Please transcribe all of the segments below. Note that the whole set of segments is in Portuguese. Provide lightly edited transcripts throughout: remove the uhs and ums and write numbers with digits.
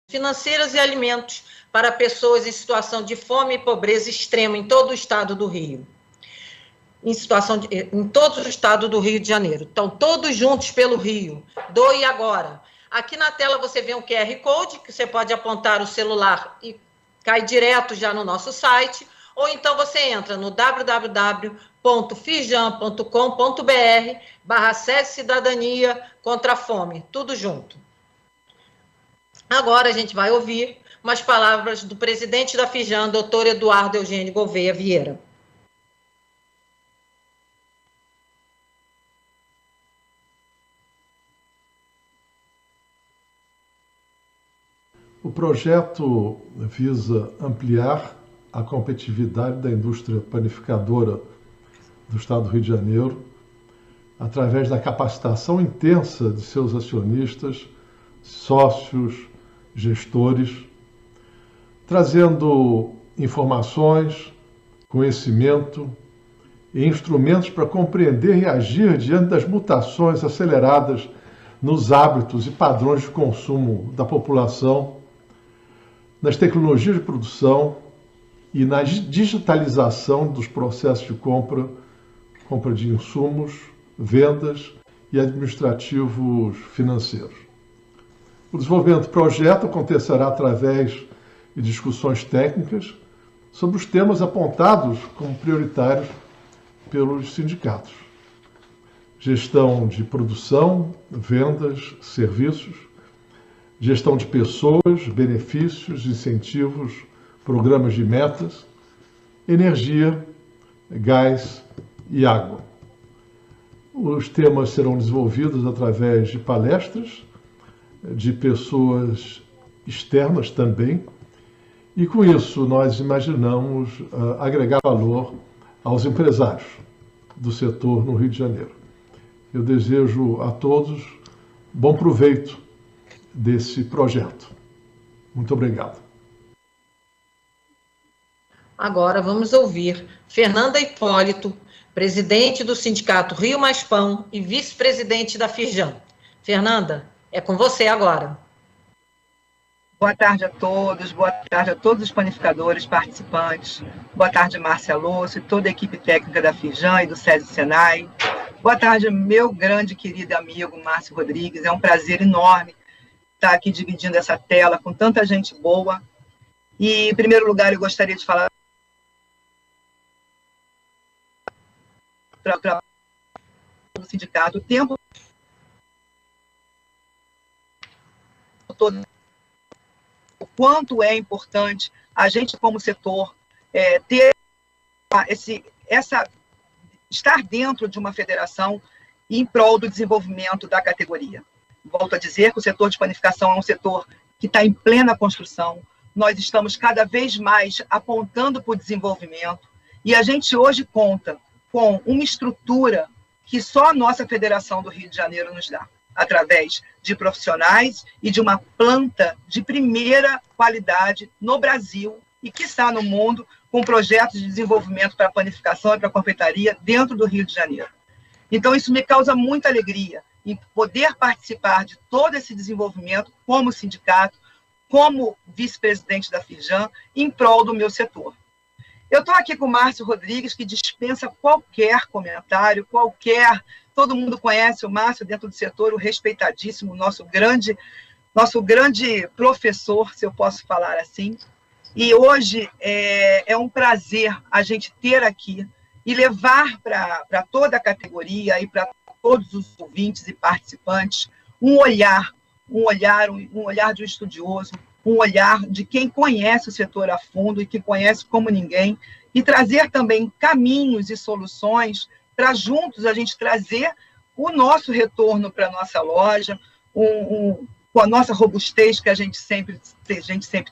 financeiras e alimentos para pessoas em situação de fome e pobreza extrema em todo o estado do Rio. Em todos os estados do Rio de Janeiro. Então, todos juntos pelo Rio. Doe agora. Aqui na tela você vê um QR Code, que você pode apontar o celular e cai direto já no nosso site, ou então você entra no www.fijan.com.br/sede Cidadania contra a Fome, tudo junto. Agora a gente vai ouvir umas palavras do presidente da Fijan, doutor Eduardo Eugênio Gouveia Vieira. O projeto visa ampliar a competitividade da indústria panificadora do Estado do Rio de Janeiro através da capacitação intensa de seus acionistas, sócios, gestores, trazendo informações, conhecimento e instrumentos para compreender e agir diante das mutações aceleradas nos hábitos e padrões de consumo da população, nas tecnologias de produção e na digitalização dos processos de compra de insumos, vendas e administrativos financeiros. O desenvolvimento do projeto acontecerá através de discussões técnicas sobre os temas apontados como prioritários pelos sindicatos. Gestão de produção, vendas, serviços, gestão de pessoas, benefícios, incentivos, programas de metas, energia, gás e água. Os temas serão desenvolvidos através de palestras, de pessoas externas também, e com isso nós imaginamos agregar valor aos empresários do setor no Rio de Janeiro. Eu desejo a todos bom proveito desse projeto. Muito obrigado. Agora vamos ouvir Fernanda Hipólito, presidente do Sindicato Rio Mais Pão e vice-presidente da Fijan. Fernanda, é com você agora. Boa tarde a todos, boa tarde a todos os panificadores participantes. Boa tarde, Márcia Losso e toda a equipe técnica da Fijan e do SESI Senai. Boa tarde, meu grande querido amigo Márcio Rodrigues. É um prazer enorme estar aqui dividindo essa tela com tanta gente boa. E, em primeiro lugar, eu gostaria de falar para o sindicato o tempo todo, o quanto é importante a gente, como setor, ter estar dentro de uma federação em prol do desenvolvimento da categoria. Volto a dizer que o setor de panificação é um setor que está em plena construção. Nós estamos cada vez mais apontando para o desenvolvimento e a gente hoje conta com uma estrutura que só a nossa Federação do Rio de Janeiro nos dá, através de profissionais e de uma planta de primeira qualidade no Brasil e, quiçá, no mundo, com projetos de desenvolvimento para a panificação e para a confeitaria dentro do Rio de Janeiro. Então, isso me causa muita alegria em poder participar de todo esse desenvolvimento como sindicato, como vice-presidente da Fijan, em prol do meu setor. Eu estou aqui com o Márcio Rodrigues, que dispensa qualquer comentário, todo mundo conhece o Márcio dentro do setor, o respeitadíssimo, nosso grande professor, se eu posso falar assim. E hoje é um prazer a gente ter aqui e levar para toda a categoria e para todos os ouvintes e participantes um olhar de um estudioso, um olhar de quem conhece o setor a fundo e que conhece como ninguém, e trazer também caminhos e soluções para juntos a gente trazer o nosso retorno para a nossa loja, com a nossa robustez que a gente sempre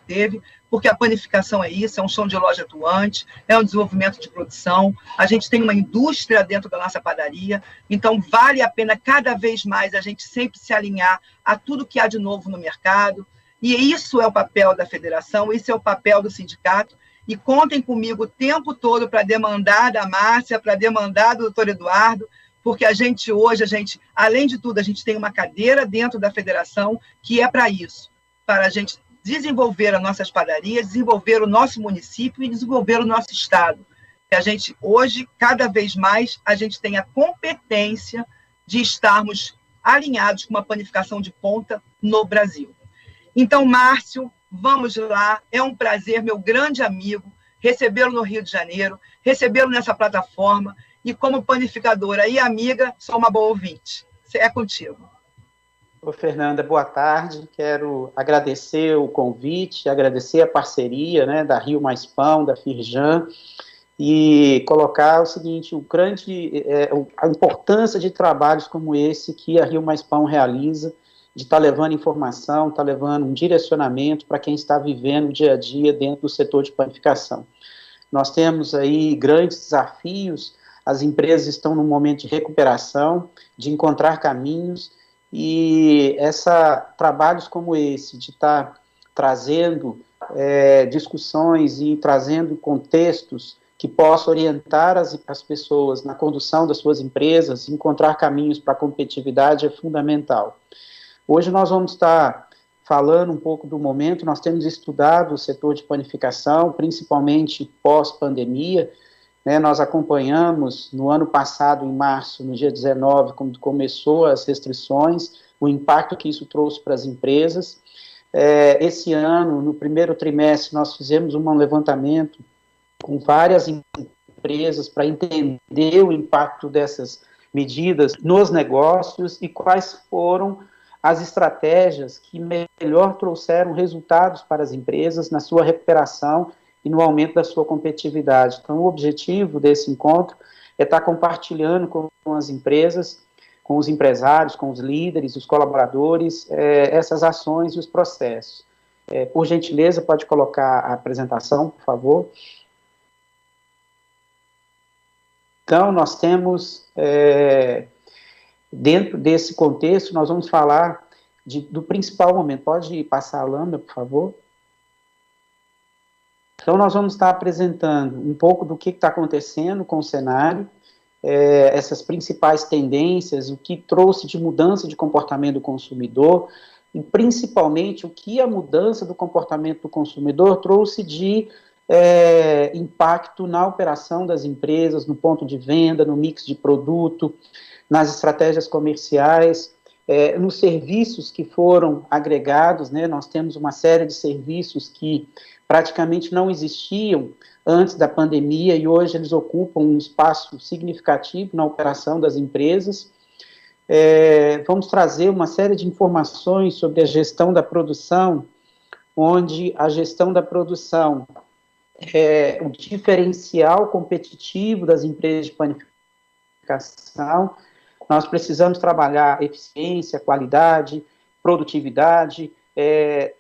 teve, porque a panificação é isso, é um chão de loja atuante, é um desenvolvimento de produção, a gente tem uma indústria dentro da nossa padaria, então vale a pena cada vez mais a gente sempre se alinhar a tudo que há de novo no mercado, e isso é o papel da federação, isso é o papel do sindicato, e contem comigo o tempo todo para demandar da Márcia, para demandar do doutor Eduardo, porque hoje, além de tudo, a gente tem uma cadeira dentro da federação que é para isso, para a gente desenvolver as nossas padarias, desenvolver o nosso município e desenvolver o nosso estado. Que a gente, hoje, cada vez mais, a gente tem a competência de estarmos alinhados com uma panificação de ponta no Brasil. Então, Márcio, vamos lá, é um prazer, meu grande amigo, recebê-lo no Rio de Janeiro, recebê-lo nessa plataforma, e como panificadora e amiga, sou uma boa ouvinte. É contigo. Ô, Fernanda, boa tarde. Quero agradecer o convite, agradecer a parceria, né, da Rio Mais Pão, da Firjan, e colocar o seguinte, a importância de trabalhos como esse que a Rio Mais Pão realiza, de estar levando informação, estar levando um direcionamento para quem está vivendo o dia a dia dentro do setor de panificação. Nós temos aí grandes desafios, as empresas estão num momento de recuperação, de encontrar caminhos, e trabalhos como esse, de estar trazendo discussões e trazendo contextos que possam orientar as pessoas na condução das suas empresas, encontrar caminhos para a competitividade é fundamental. Hoje nós vamos estar falando um pouco do momento, nós temos estudado o setor de panificação, principalmente pós-pandemia, né, nós acompanhamos no ano passado, em março, no dia 19, quando começou as restrições, o impacto que isso trouxe para as empresas. Esse ano, no primeiro trimestre, nós fizemos um levantamento com várias empresas para entender o impacto dessas medidas nos negócios e quais foram as estratégias que melhor trouxeram resultados para as empresas na sua recuperação e no aumento da sua competitividade. Então, o objetivo desse encontro é estar compartilhando com as empresas, com os empresários, com os líderes, os colaboradores, essas ações e os processos. Por gentileza, pode colocar a apresentação, por favor. Então, nós temos, dentro desse contexto, nós vamos falar do principal momento. Pode passar a lâmina, por favor? Então, nós vamos estar apresentando um pouco do que está acontecendo com o cenário, essas principais tendências, o que trouxe de mudança de comportamento do consumidor, e principalmente o que a mudança do comportamento do consumidor trouxe de impacto na operação das empresas, no ponto de venda, no mix de produto, nas estratégias comerciais, nos serviços que foram agregados, né, nós temos uma série de serviços que praticamente não existiam antes da pandemia e hoje eles ocupam um espaço significativo na operação das empresas. Vamos trazer uma série de informações sobre a gestão da produção, onde a gestão da produção é o diferencial competitivo das empresas de panificação. Nós precisamos trabalhar eficiência, qualidade, produtividade,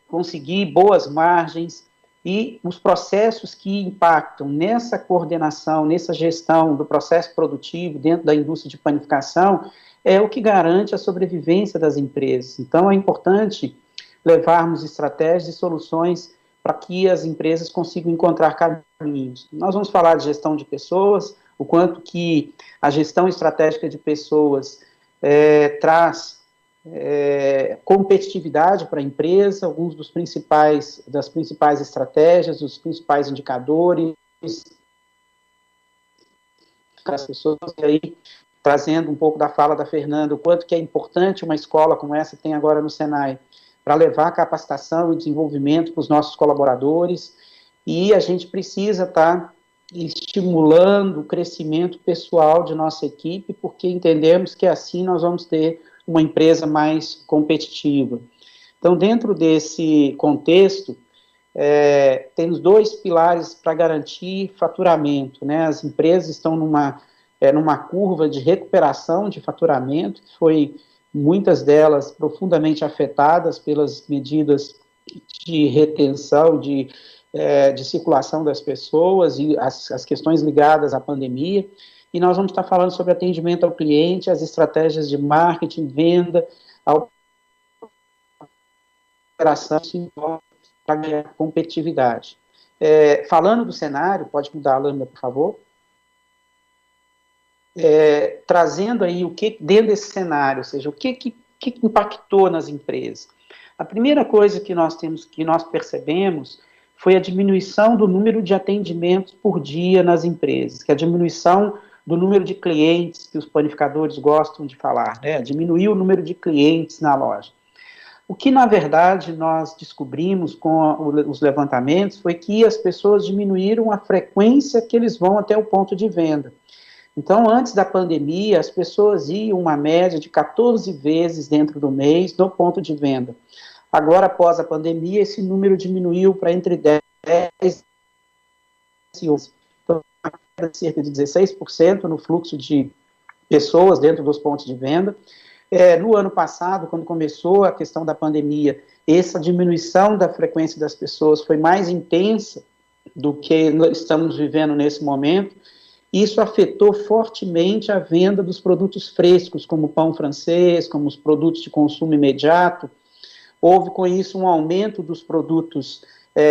conseguir boas margens e os processos que impactam nessa coordenação, nessa gestão do processo produtivo dentro da indústria de panificação é o que garante a sobrevivência das empresas. Então, é importante levarmos estratégias e soluções para que as empresas consigam encontrar caminhos. Nós vamos falar de gestão de pessoas, o quanto que a gestão estratégica de pessoas traz competitividade para a empresa, alguns das principais estratégias, os principais indicadores das pessoas, e aí trazendo um pouco da fala da Fernanda, o quanto que é importante uma escola como essa que tem agora no Senai, para levar capacitação e desenvolvimento para os nossos colaboradores, e a gente precisa estar estimulando o crescimento pessoal de nossa equipe, porque entendemos que assim nós vamos ter uma empresa mais competitiva. Então, dentro desse contexto, temos dois pilares para garantir faturamento, né? As empresas estão numa curva de recuperação de faturamento, que foi muitas delas profundamente afetadas pelas medidas de retenção, de circulação das pessoas e as questões ligadas à pandemia, e nós vamos estar falando sobre atendimento ao cliente, as estratégias de marketing, venda, a operação para ganhar competitividade. Falando do cenário, pode mudar a lâmina, por favor? Trazendo aí o que dentro desse cenário, ou seja, o que impactou nas empresas. A primeira coisa que nós percebemos foi a diminuição do número de atendimentos por dia nas empresas, que é a diminuição do número de clientes que os panificadores gostam de falar, né? Diminuiu o número de clientes na loja. O que, na verdade, nós descobrimos com os levantamentos foi que as pessoas diminuíram a frequência que eles vão até o ponto de venda. Então, antes da pandemia, as pessoas iam uma média de 14 vezes dentro do mês no ponto de venda. Agora, após a pandemia, esse número diminuiu para entre 10 e 11. Então, cerca de 16% no fluxo de pessoas dentro dos pontos de venda. No ano passado, quando começou a questão da pandemia, essa diminuição da frequência das pessoas foi mais intensa do que nós estamos vivendo nesse momento. Isso afetou fortemente a venda dos produtos frescos, como o pão francês, como os produtos de consumo imediato. Houve, com isso, um aumento dos produtos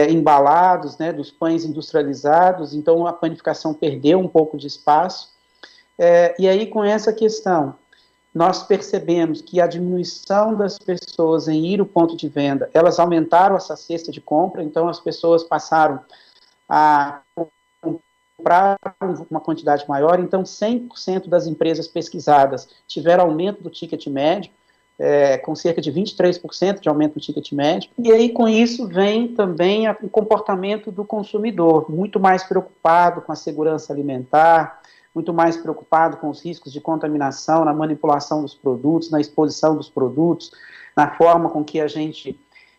embalados, né, dos pães industrializados, então a panificação perdeu um pouco de espaço. E aí, com essa questão, nós percebemos que a diminuição das pessoas em ir ao ponto de venda, elas aumentaram essa cesta de compra, então as pessoas passaram a comprar uma quantidade maior, então 100% das empresas pesquisadas tiveram aumento do ticket médio, com cerca de 23% de aumento do ticket médio, e aí com isso vem também o comportamento do consumidor, muito mais preocupado com a segurança alimentar, muito mais preocupado com os riscos de contaminação, na manipulação dos produtos, na exposição dos produtos, na forma com que a gente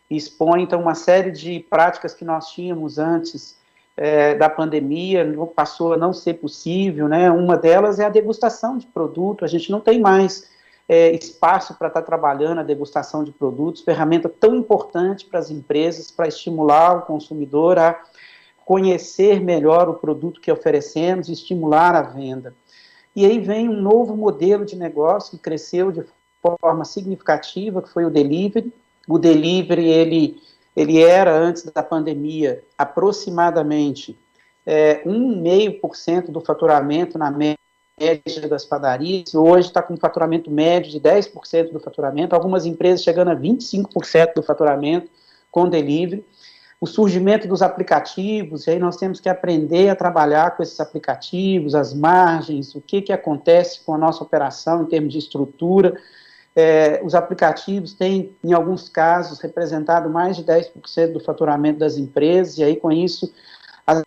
expõe. Então, uma série de práticas que nós tínhamos antes da pandemia passou a não ser possível, né? Uma delas é a degustação de produto. A gente não tem mais espaço para estar trabalhando a degustação de produtos, ferramenta tão importante para as empresas, para estimular o consumidor a conhecer melhor o produto que oferecemos e estimular a venda. E aí vem um novo modelo de negócio que cresceu de forma significativa, que foi o delivery. O delivery, ele era, antes da pandemia, aproximadamente 1,5% do faturamento na média das padarias. Hoje está com um faturamento médio de 10% do faturamento, algumas empresas chegando a 25% do faturamento com delivery. O surgimento dos aplicativos, e aí nós temos que aprender a trabalhar com esses aplicativos, as margens, o que acontece com a nossa operação em termos de estrutura. Os aplicativos têm, em alguns casos, representado mais de 10% do faturamento das empresas, e aí com isso as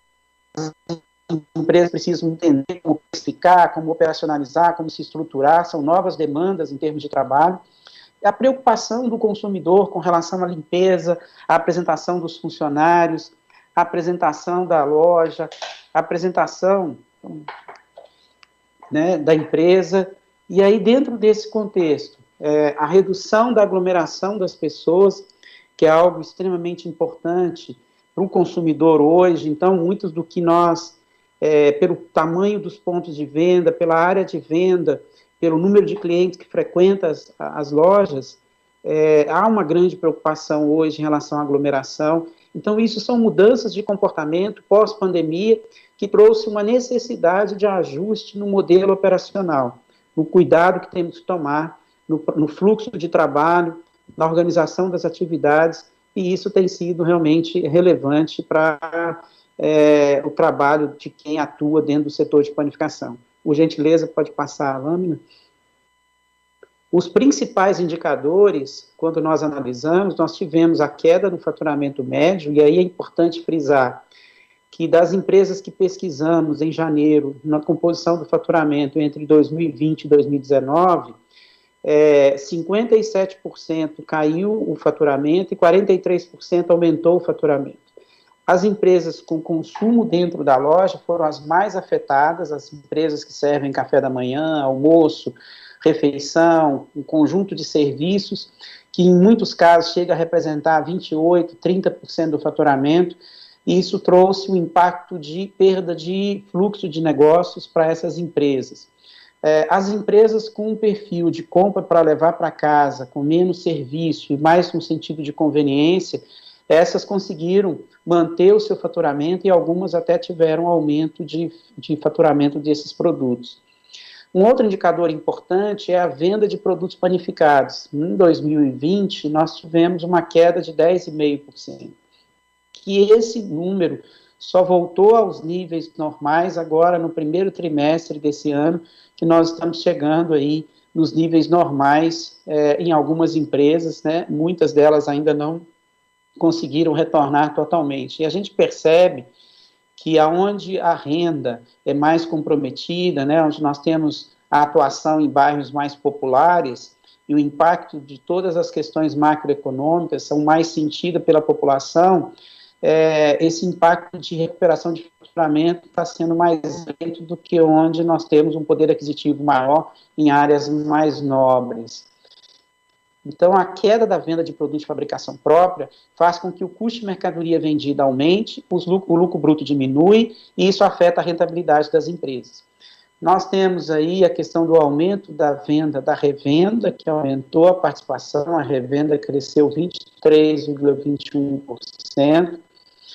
empresas precisam entender como precificar, como operacionalizar, como se estruturar, são novas demandas em termos de trabalho. A preocupação do consumidor com relação à limpeza, a apresentação dos funcionários, a apresentação da loja, a apresentação, né, da empresa. E aí, dentro desse contexto, a redução da aglomeração das pessoas, que é algo extremamente importante para o consumidor hoje. Então, muitos do que nós, pelo tamanho dos pontos de venda, pela área de venda, pelo número de clientes que frequentam as lojas, há uma grande preocupação hoje em relação à aglomeração. Então, isso são mudanças de comportamento pós-pandemia que trouxe uma necessidade de ajuste no modelo operacional, no cuidado que temos que tomar, no fluxo de trabalho, na organização das atividades, e isso tem sido realmente relevante para o trabalho de quem atua dentro do setor de panificação. Por gentileza, pode passar a lâmina. Os principais indicadores, quando nós analisamos, nós tivemos a queda no faturamento médio, e aí é importante frisar que das empresas que pesquisamos em janeiro, na composição do faturamento entre 2020 e 2019, 57% caiu o faturamento e 43% aumentou o faturamento. As empresas com consumo dentro da loja foram as mais afetadas, as empresas que servem café da manhã, almoço, refeição, um conjunto de serviços, que em muitos casos chega a representar 28%, 30% do faturamento, e isso trouxe um impacto de perda de fluxo de negócios para essas empresas. As empresas com um perfil de compra para levar para casa, com menos serviço e mais no sentido de conveniência, essas conseguiram manter o seu faturamento e algumas até tiveram aumento de faturamento desses produtos. Um outro indicador importante é a venda de produtos panificados. Em 2020, nós tivemos uma queda de 10,5%. E esse número só voltou aos níveis normais agora no primeiro trimestre desse ano, que nós estamos chegando aí nos níveis normais em algumas empresas, né? Muitas delas ainda não conseguiram retornar totalmente. E a gente percebe que aonde a renda é mais comprometida, né, onde nós temos a atuação em bairros mais populares e o impacto de todas as questões macroeconômicas são mais sentidas pela população, esse impacto de recuperação de faturamento está sendo mais lento do que onde nós temos um poder aquisitivo maior em áreas mais nobres. Então, a queda da venda de produtos de fabricação própria faz com que o custo de mercadoria vendida aumente, o lucro bruto diminui, e isso afeta a rentabilidade das empresas. Nós temos aí a questão do aumento da venda da revenda, que aumentou a participação, a revenda cresceu 23,21%,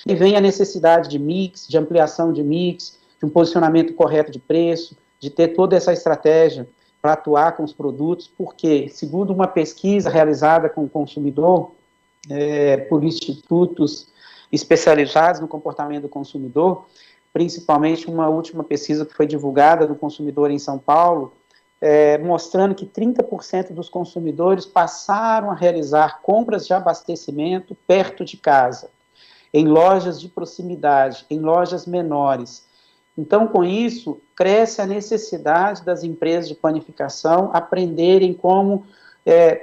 e vem a necessidade de mix, de ampliação de mix, de um posicionamento correto de preço, de ter toda essa estratégia para atuar com os produtos, porque, segundo uma pesquisa realizada com o consumidor, por institutos especializados no comportamento do consumidor, principalmente uma última pesquisa que foi divulgada do consumidor em São Paulo, mostrando que 30% dos consumidores passaram a realizar compras de abastecimento perto de casa, em lojas de proximidade, em lojas menores. Então, com isso, cresce a necessidade das empresas de panificação aprenderem como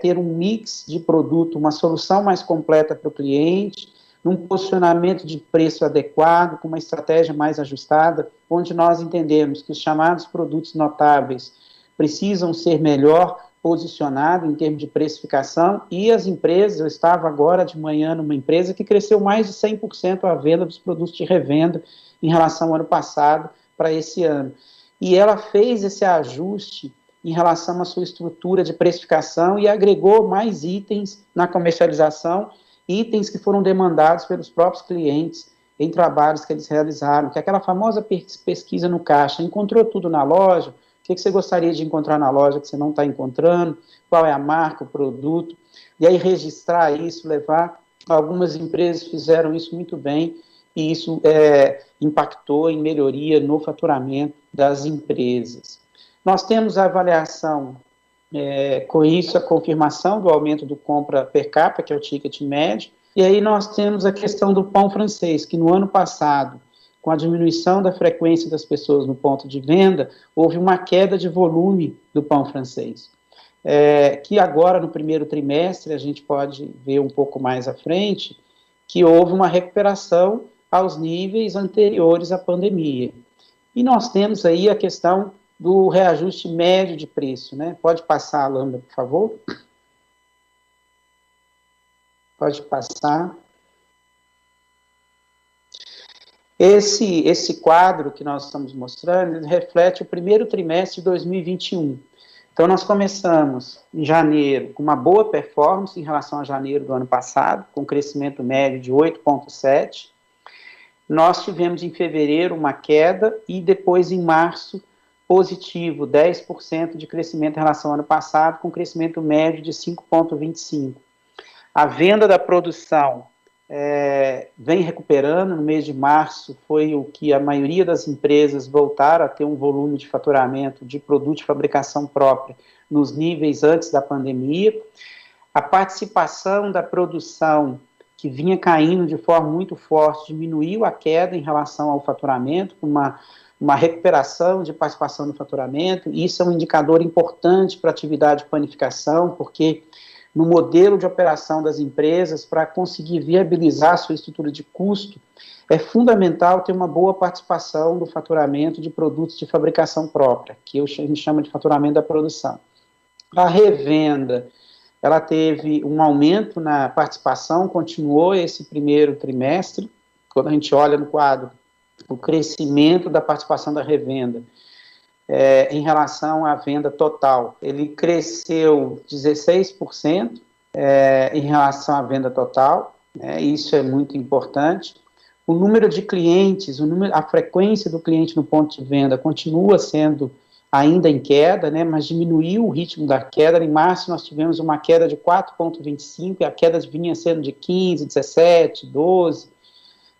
ter um mix de produto, uma solução mais completa para o cliente, num posicionamento de preço adequado, com uma estratégia mais ajustada, onde nós entendemos que os chamados produtos notáveis precisam ser melhor posicionados em termos de precificação, e as empresas, eu estava agora de manhã numa empresa que cresceu mais de 100% a venda dos produtos de revenda em relação ao ano passado para esse ano. E ela fez esse ajuste em relação à sua estrutura de precificação e agregou mais itens na comercialização, itens que foram demandados pelos próprios clientes em trabalhos que eles realizaram, que é aquela famosa pesquisa no caixa, encontrou tudo na loja, o que você gostaria de encontrar na loja que você não está encontrando, qual é a marca, o produto, e aí registrar isso, levar. Algumas empresas fizeram isso muito bem, e isso impactou em melhoria no faturamento das empresas. Nós temos a avaliação, com isso, a confirmação do aumento do compra per capita, que é o ticket médio, e aí nós temos a questão do pão francês, que no ano passado, com a diminuição da frequência das pessoas no ponto de venda, houve uma queda de volume do pão francês, que agora, no primeiro trimestre, a gente pode ver um pouco mais à frente, que houve uma recuperação aos níveis anteriores à pandemia. E nós temos aí a questão do reajuste médio de preço, né? Pode passar, Lambda, por favor? Pode passar. Esse quadro que nós estamos mostrando reflete o primeiro trimestre de 2021. Então, nós começamos em janeiro com uma boa performance em relação a janeiro do ano passado, com crescimento médio de 8,7%. Nós tivemos em fevereiro uma queda e depois em março positivo, 10% de crescimento em relação ao ano passado, com crescimento médio de 5,25%. A venda da produção vem recuperando. No mês de março foi o que a maioria das empresas voltaram a ter um volume de faturamento de produto de fabricação própria nos níveis antes da pandemia. A participação da produção, que vinha caindo de forma muito forte, diminuiu a queda em relação ao faturamento, com uma recuperação de participação no faturamento. Isso é um indicador importante para a atividade de panificação, porque no modelo de operação das empresas, para conseguir viabilizar a sua estrutura de custo, é fundamental ter uma boa participação do faturamento de produtos de fabricação própria, que a gente chama de faturamento da produção. A revenda, ela teve um aumento na participação, continuou esse primeiro trimestre. Quando a gente olha no quadro, o crescimento da participação da revenda em relação à venda total, ele cresceu 16% em relação à venda total, isso é muito importante. O número de clientes, a frequência do cliente no ponto de venda continua sendo ainda em queda, né, mas diminuiu o ritmo da queda. Em março nós tivemos uma queda de 4,25, e a queda vinha sendo de 15, 17, 12,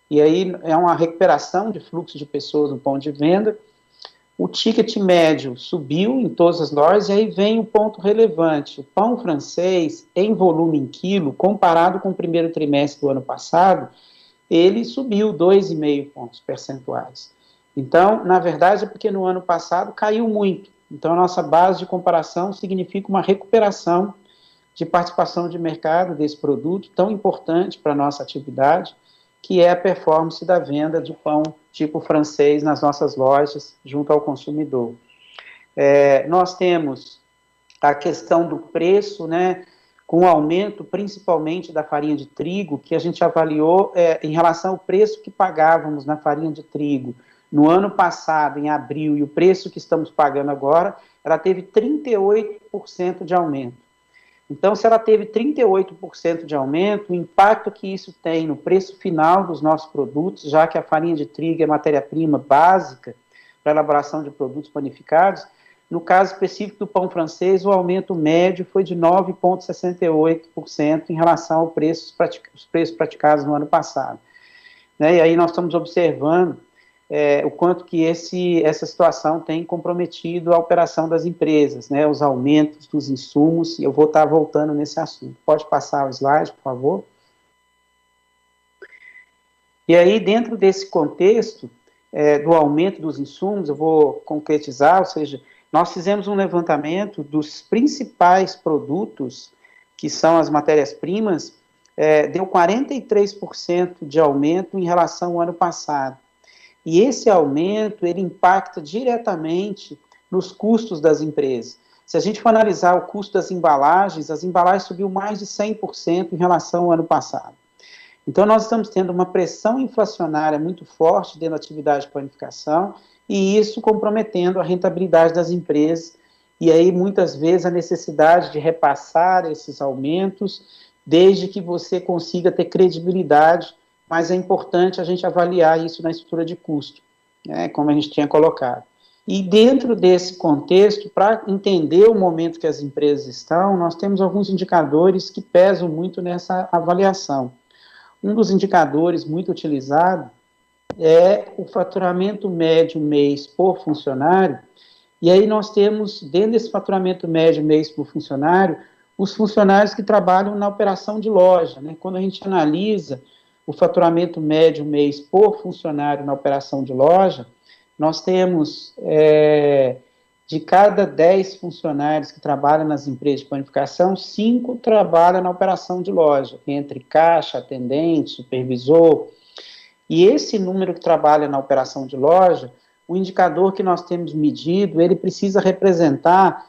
e aí é uma recuperação de fluxo de pessoas no ponto de venda. O ticket médio subiu em todas as lojas, e aí vem o ponto relevante. O pão francês, em volume em quilo, comparado com o primeiro trimestre do ano passado, ele subiu 2,5 pontos percentuais. Então, na verdade, é porque no ano passado caiu muito. Então, a nossa base de comparação significa uma recuperação de participação de mercado desse produto tão importante para a nossa atividade, que é a performance da venda de pão tipo francês nas nossas lojas, junto ao consumidor. Nós temos a questão do preço, né, com o aumento principalmente da farinha de trigo, que a gente avaliou em relação ao preço que pagávamos na farinha de trigo no ano passado, em abril, e o preço que estamos pagando agora, ela teve 38% de aumento. Então, se ela teve 38% de aumento, o impacto que isso tem no preço final dos nossos produtos, já que a farinha de trigo é matéria-prima básica para a elaboração de produtos panificados, no caso específico do pão francês, o aumento médio foi de 9,68% em relação aos preços praticados no ano passado. Né? E aí nós estamos observando o quanto que essa situação tem comprometido a operação das empresas, né, os aumentos dos insumos, e eu vou estar voltando nesse assunto. Pode passar o slide, por favor? E aí, dentro desse contexto do aumento dos insumos, eu vou concretizar, ou seja, nós fizemos um levantamento dos principais produtos, que são as matérias-primas, deu 43% de aumento em relação ao ano passado. E esse aumento, ele impacta diretamente nos custos das empresas. Se a gente for analisar o custo das embalagens, as embalagens subiu mais de 100% em relação ao ano passado. Então, nós estamos tendo uma pressão inflacionária muito forte dentro da atividade de panificação, e isso comprometendo a rentabilidade das empresas, e aí, muitas vezes, a necessidade de repassar esses aumentos, desde que você consiga ter credibilidade, mas é importante a gente avaliar isso na estrutura de custo, né, como a gente tinha colocado. E dentro desse contexto, para entender o momento que as empresas estão, nós temos alguns indicadores que pesam muito nessa avaliação. Um dos indicadores muito utilizado é o faturamento médio mês por funcionário, e aí nós temos, dentro desse faturamento médio mês por funcionário, os funcionários que trabalham na operação de loja, né? Quando a gente analisa o faturamento médio mês por funcionário na operação de loja, nós temos, de cada 10 funcionários que trabalham nas empresas de panificação, 5 trabalham na operação de loja, entre caixa, atendente, supervisor. E esse número que trabalha na operação de loja, o indicador que nós temos medido, ele precisa representar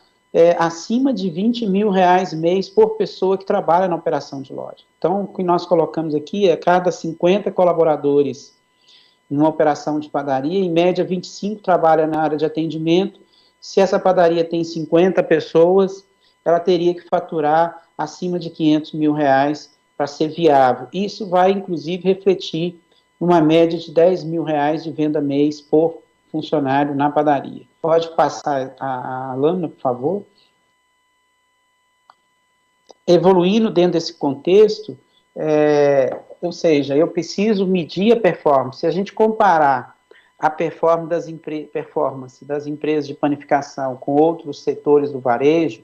acima de R$20 mil mês por pessoa que trabalha na operação de loja. Então, o que nós colocamos aqui é cada 50 colaboradores numa operação de padaria, em média 25 trabalham na área de atendimento. Se essa padaria tem 50 pessoas, ela teria que faturar acima de R$500 mil para ser viável. Isso vai, inclusive, refletir numa média de R$10 mil de venda mês por funcionário na padaria. Pode passar a lâmina, por favor? Evoluindo dentro desse contexto, ou seja, eu preciso medir a performance. Se a gente comparar a performance das empresas de panificação com outros setores do varejo,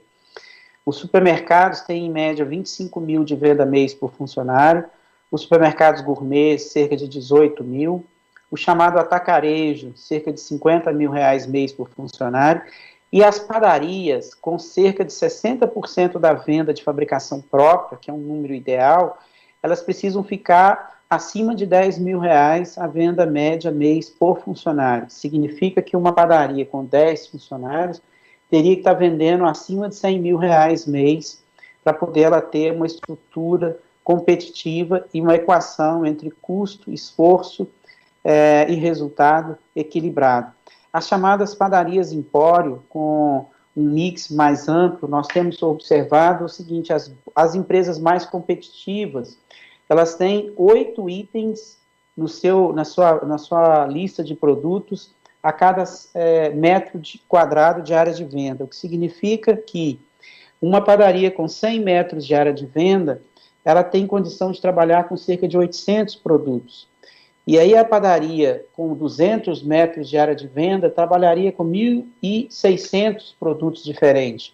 os supermercados têm, em média, 25 mil de venda mês por funcionário, os supermercados gourmet, cerca de 18 mil, o chamado atacarejo, cerca de R$50 mil mês por funcionário, e as padarias, com cerca de 60% da venda de fabricação própria, que é um número ideal, elas precisam ficar acima de R$10 mil a venda média mês por funcionário. Significa que uma padaria com 10 funcionários teria que estar vendendo acima de R$100 mil mês para poder ela ter uma estrutura competitiva e uma equação entre custo, esforço e resultado equilibrado. As chamadas padarias empório, com um mix mais amplo, nós temos observado o seguinte: as empresas mais competitivas, elas têm 8 itens na sua lista de produtos a cada metro quadrado de área de venda, o que significa que uma padaria com 100 metros de área de venda, ela tem condição de trabalhar com cerca de 800 produtos. E aí a padaria com 200 metros de área de venda trabalharia com 1.600 produtos diferentes.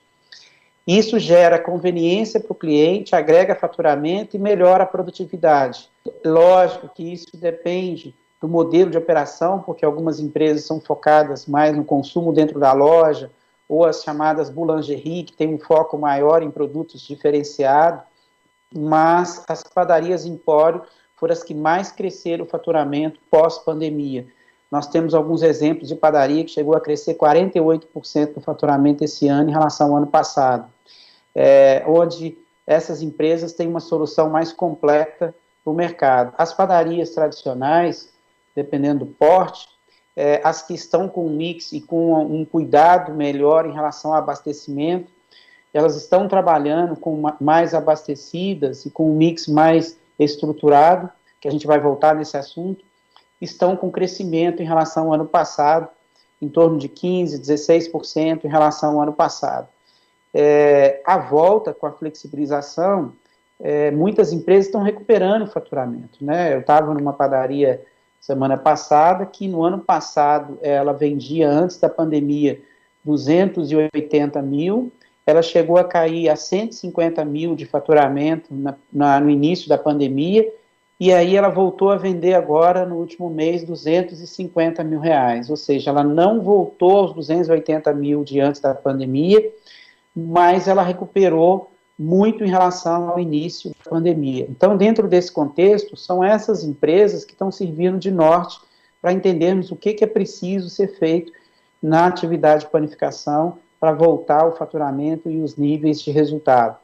Isso gera conveniência para o cliente, agrega faturamento e melhora a produtividade. Lógico que isso depende do modelo de operação, porque algumas empresas são focadas mais no consumo dentro da loja, ou as chamadas boulangerie, que tem um foco maior em produtos diferenciados, mas as padarias empório foram as que mais cresceram o faturamento pós-pandemia. Nós temos alguns exemplos de padaria que chegou a crescer 48% do faturamento esse ano em relação ao ano passado, onde essas empresas têm uma solução mais completa para o mercado. As padarias tradicionais, dependendo do porte, as que estão com um mix e com um cuidado melhor em relação ao abastecimento, elas estão trabalhando com mais abastecidas e com um mix mais estruturado, que a gente vai voltar nesse assunto, estão com crescimento em relação ao ano passado, em torno de 15%, 16% em relação ao ano passado. A volta com a flexibilização, muitas empresas estão recuperando o faturamento, né? Eu estava numa padaria semana passada, que no ano passado ela vendia, antes da pandemia, 280 mil, ela chegou a cair a 150 mil de faturamento no início da pandemia, e aí ela voltou a vender agora, no último mês, 250 mil reais, ou seja, ela não voltou aos 280 mil de antes da pandemia, mas ela recuperou muito em relação ao início da pandemia. Então, dentro desse contexto, são essas empresas que estão servindo de norte para entendermos o que é preciso ser feito na atividade de panificação para voltar ao faturamento e os níveis de resultado.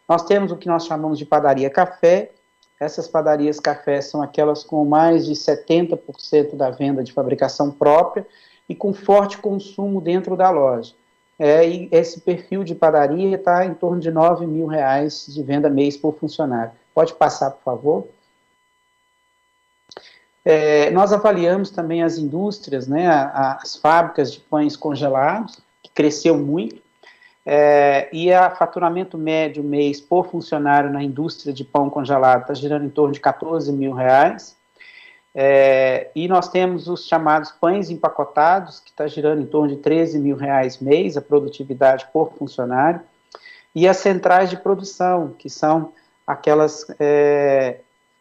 Nós temos o que nós chamamos de padaria café. Essas padarias café são aquelas com mais de 70% da venda de fabricação própria e com forte consumo dentro da loja. E esse perfil de padaria está em torno de 9 mil reais de venda mês por funcionário. Pode passar, por favor? Nós avaliamos também as indústrias, né, as fábricas de pães congelados, que cresceu muito, e o faturamento médio mês por funcionário na indústria de pão congelado está girando em torno de 14 mil reais. E nós temos os chamados pães empacotados, que está girando em torno de 13 mil reais mês, a produtividade por funcionário, e as centrais de produção, que são aquelas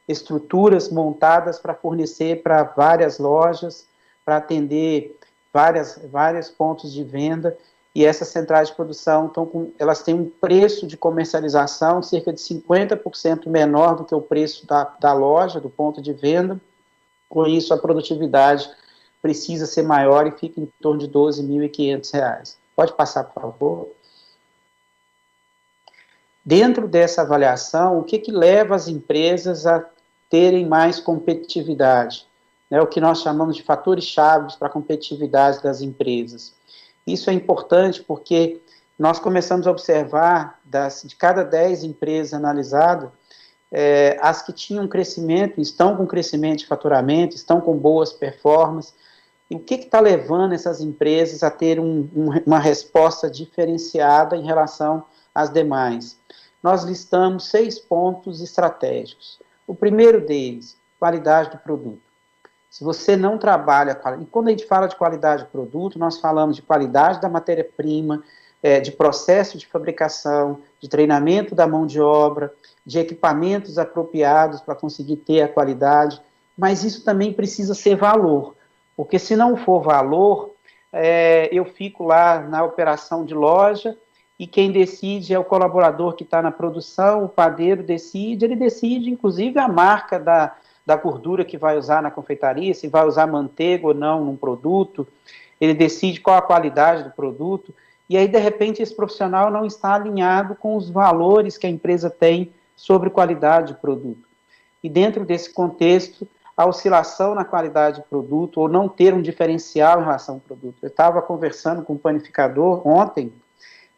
estruturas montadas para fornecer para várias lojas, para atender vários pontos de venda, e essas centrais de produção elas têm um preço de comercialização cerca de 50% menor do que o preço da loja, do ponto de venda. Com isso, a produtividade precisa ser maior e fica em torno de R$ 12.500. Pode passar, por favor? Dentro dessa avaliação, o que leva as empresas a terem mais competitividade? O que nós chamamos de fatores chaves para a competitividade das empresas. Isso é importante porque nós começamos a observar, de cada 10 empresas analisadas, as que tinham crescimento, estão com crescimento de faturamento, estão com boas performances. E o que está levando essas empresas a ter uma resposta diferenciada em relação às demais? Nós listamos 6 pontos estratégicos. O primeiro deles, qualidade do produto. Se você não trabalha, e quando a gente fala de qualidade do produto, nós falamos de qualidade da matéria-prima, de processo de fabricação, de treinamento da mão de obra, de equipamentos apropriados para conseguir ter a qualidade, mas isso também precisa ser valor, porque se não for valor, eu fico lá na operação de loja e quem decide é o colaborador que está na produção, o padeiro decide, ele decide inclusive a marca da gordura que vai usar na confeitaria, se vai usar manteiga ou não num produto, ele decide qual a qualidade do produto, e aí, de repente, esse profissional não está alinhado com os valores que a empresa tem sobre qualidade de produto. E dentro desse contexto, a oscilação na qualidade do produto, ou não ter um diferencial em relação ao produto. Eu estava conversando com um panificador ontem,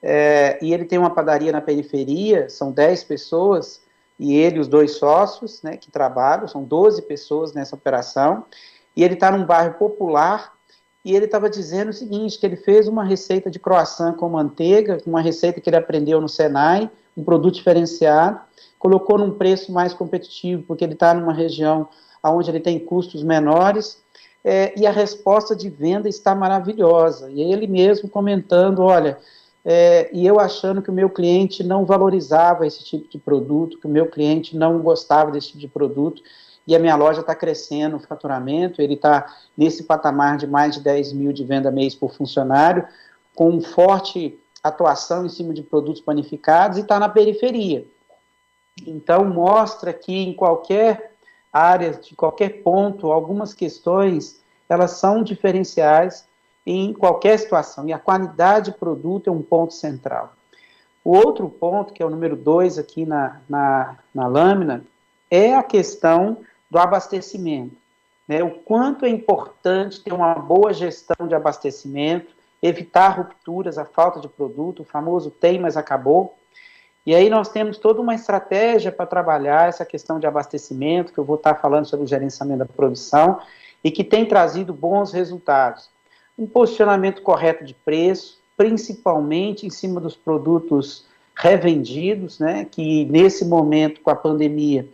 e ele tem uma padaria na periferia, são 10 pessoas, e ele e os 2 sócios, né, que trabalham, são 12 pessoas nessa operação, e ele está num bairro popular, e ele estava dizendo o seguinte, que ele fez uma receita de croissant com manteiga, uma receita que ele aprendeu no Senai, um produto diferenciado, colocou num preço mais competitivo, porque ele está numa região onde ele tem custos menores, e a resposta de venda está maravilhosa. E ele mesmo comentando, olha, e eu achando que o meu cliente não valorizava esse tipo de produto, que o meu cliente não gostava desse tipo de produto, e a minha loja está crescendo o faturamento, ele está nesse patamar de mais de 10 mil de venda mês por funcionário, com forte atuação em cima de produtos panificados e está na periferia. Então, mostra que em qualquer área, de qualquer ponto, algumas questões, elas são diferenciais em qualquer situação, e a qualidade de produto é um ponto central. O outro ponto, que é o número 2 aqui na lâmina, é a questão do abastecimento, né? O quanto é importante ter uma boa gestão de abastecimento, evitar rupturas, a falta de produto, o famoso tem, mas acabou. E aí nós temos toda uma estratégia para trabalhar essa questão de abastecimento, que eu vou estar falando sobre o gerenciamento da produção, e que tem trazido bons resultados. Um posicionamento correto de preço, principalmente em cima dos produtos revendidos, né, que nesse momento, com a pandemia,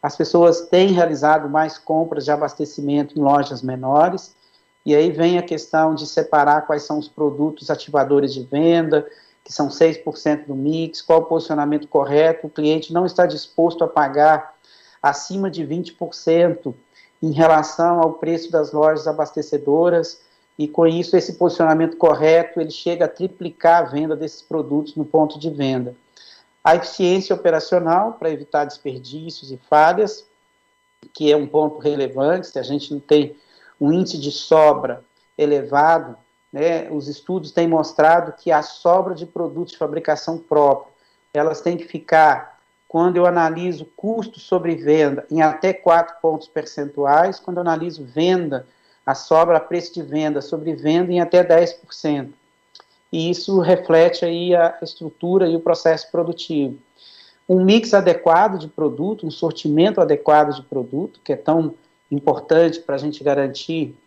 as pessoas têm realizado mais compras de abastecimento em lojas menores, e aí vem a questão de separar quais são os produtos ativadores de venda, que são 6% do mix, qual o posicionamento correto, o cliente não está disposto a pagar acima de 20% em relação ao preço das lojas abastecedoras, e com isso, esse posicionamento correto, ele chega a triplicar a venda desses produtos no ponto de venda. A eficiência operacional, para evitar desperdícios e falhas, que é um ponto relevante, se a gente não tem um índice de sobra elevado, né, os estudos têm mostrado que a sobra de produtos de fabricação própria, elas têm que ficar, quando eu analiso custo sobre venda, em até 4 pontos percentuais, quando eu analiso venda, a sobra a preço de venda sobre venda em até 10%. E isso reflete aí a estrutura e o processo produtivo. Um mix adequado de produto, um sortimento adequado de produto, que é tão importante para a gente garantir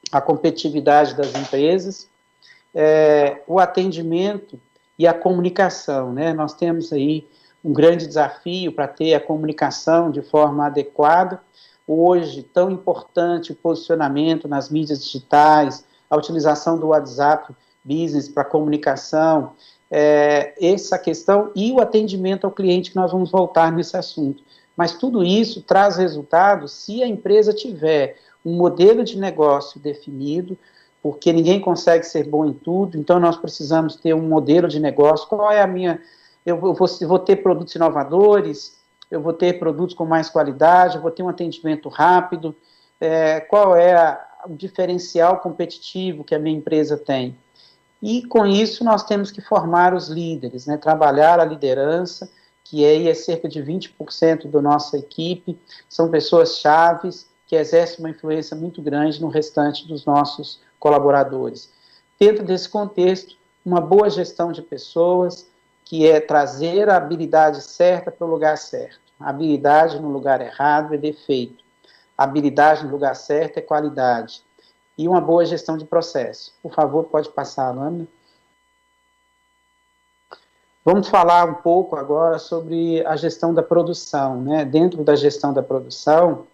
a competitividade das empresas, o atendimento e a comunicação, né? Nós temos aí um grande desafio para ter a comunicação de forma adequada. Hoje, tão importante o posicionamento nas mídias digitais, a utilização do WhatsApp Business para comunicação, essa questão e o atendimento ao cliente, que nós vamos voltar nesse assunto. Mas tudo isso traz resultados se a empresa tiver um modelo de negócio definido, porque ninguém consegue ser bom em tudo, então nós precisamos ter um modelo de negócio. Qual é a minha... Eu vou ter produtos inovadores, eu vou ter produtos com mais qualidade, eu vou ter um atendimento rápido, qual é o diferencial competitivo que a minha empresa tem. E com isso nós temos que formar os líderes, né, trabalhar a liderança, que aí é cerca de 20% da nossa equipe, são pessoas chaves que exercem uma influência muito grande no restante dos nossos colaboradores. Dentro desse contexto, uma boa gestão de pessoas, que é trazer a habilidade certa para o lugar certo. A habilidade no lugar errado é defeito. A habilidade no lugar certo é qualidade. E uma boa gestão de processo. Por favor, pode passar a lâmina. Vamos falar um pouco agora sobre a gestão da produção, né? Dentro da gestão da produção,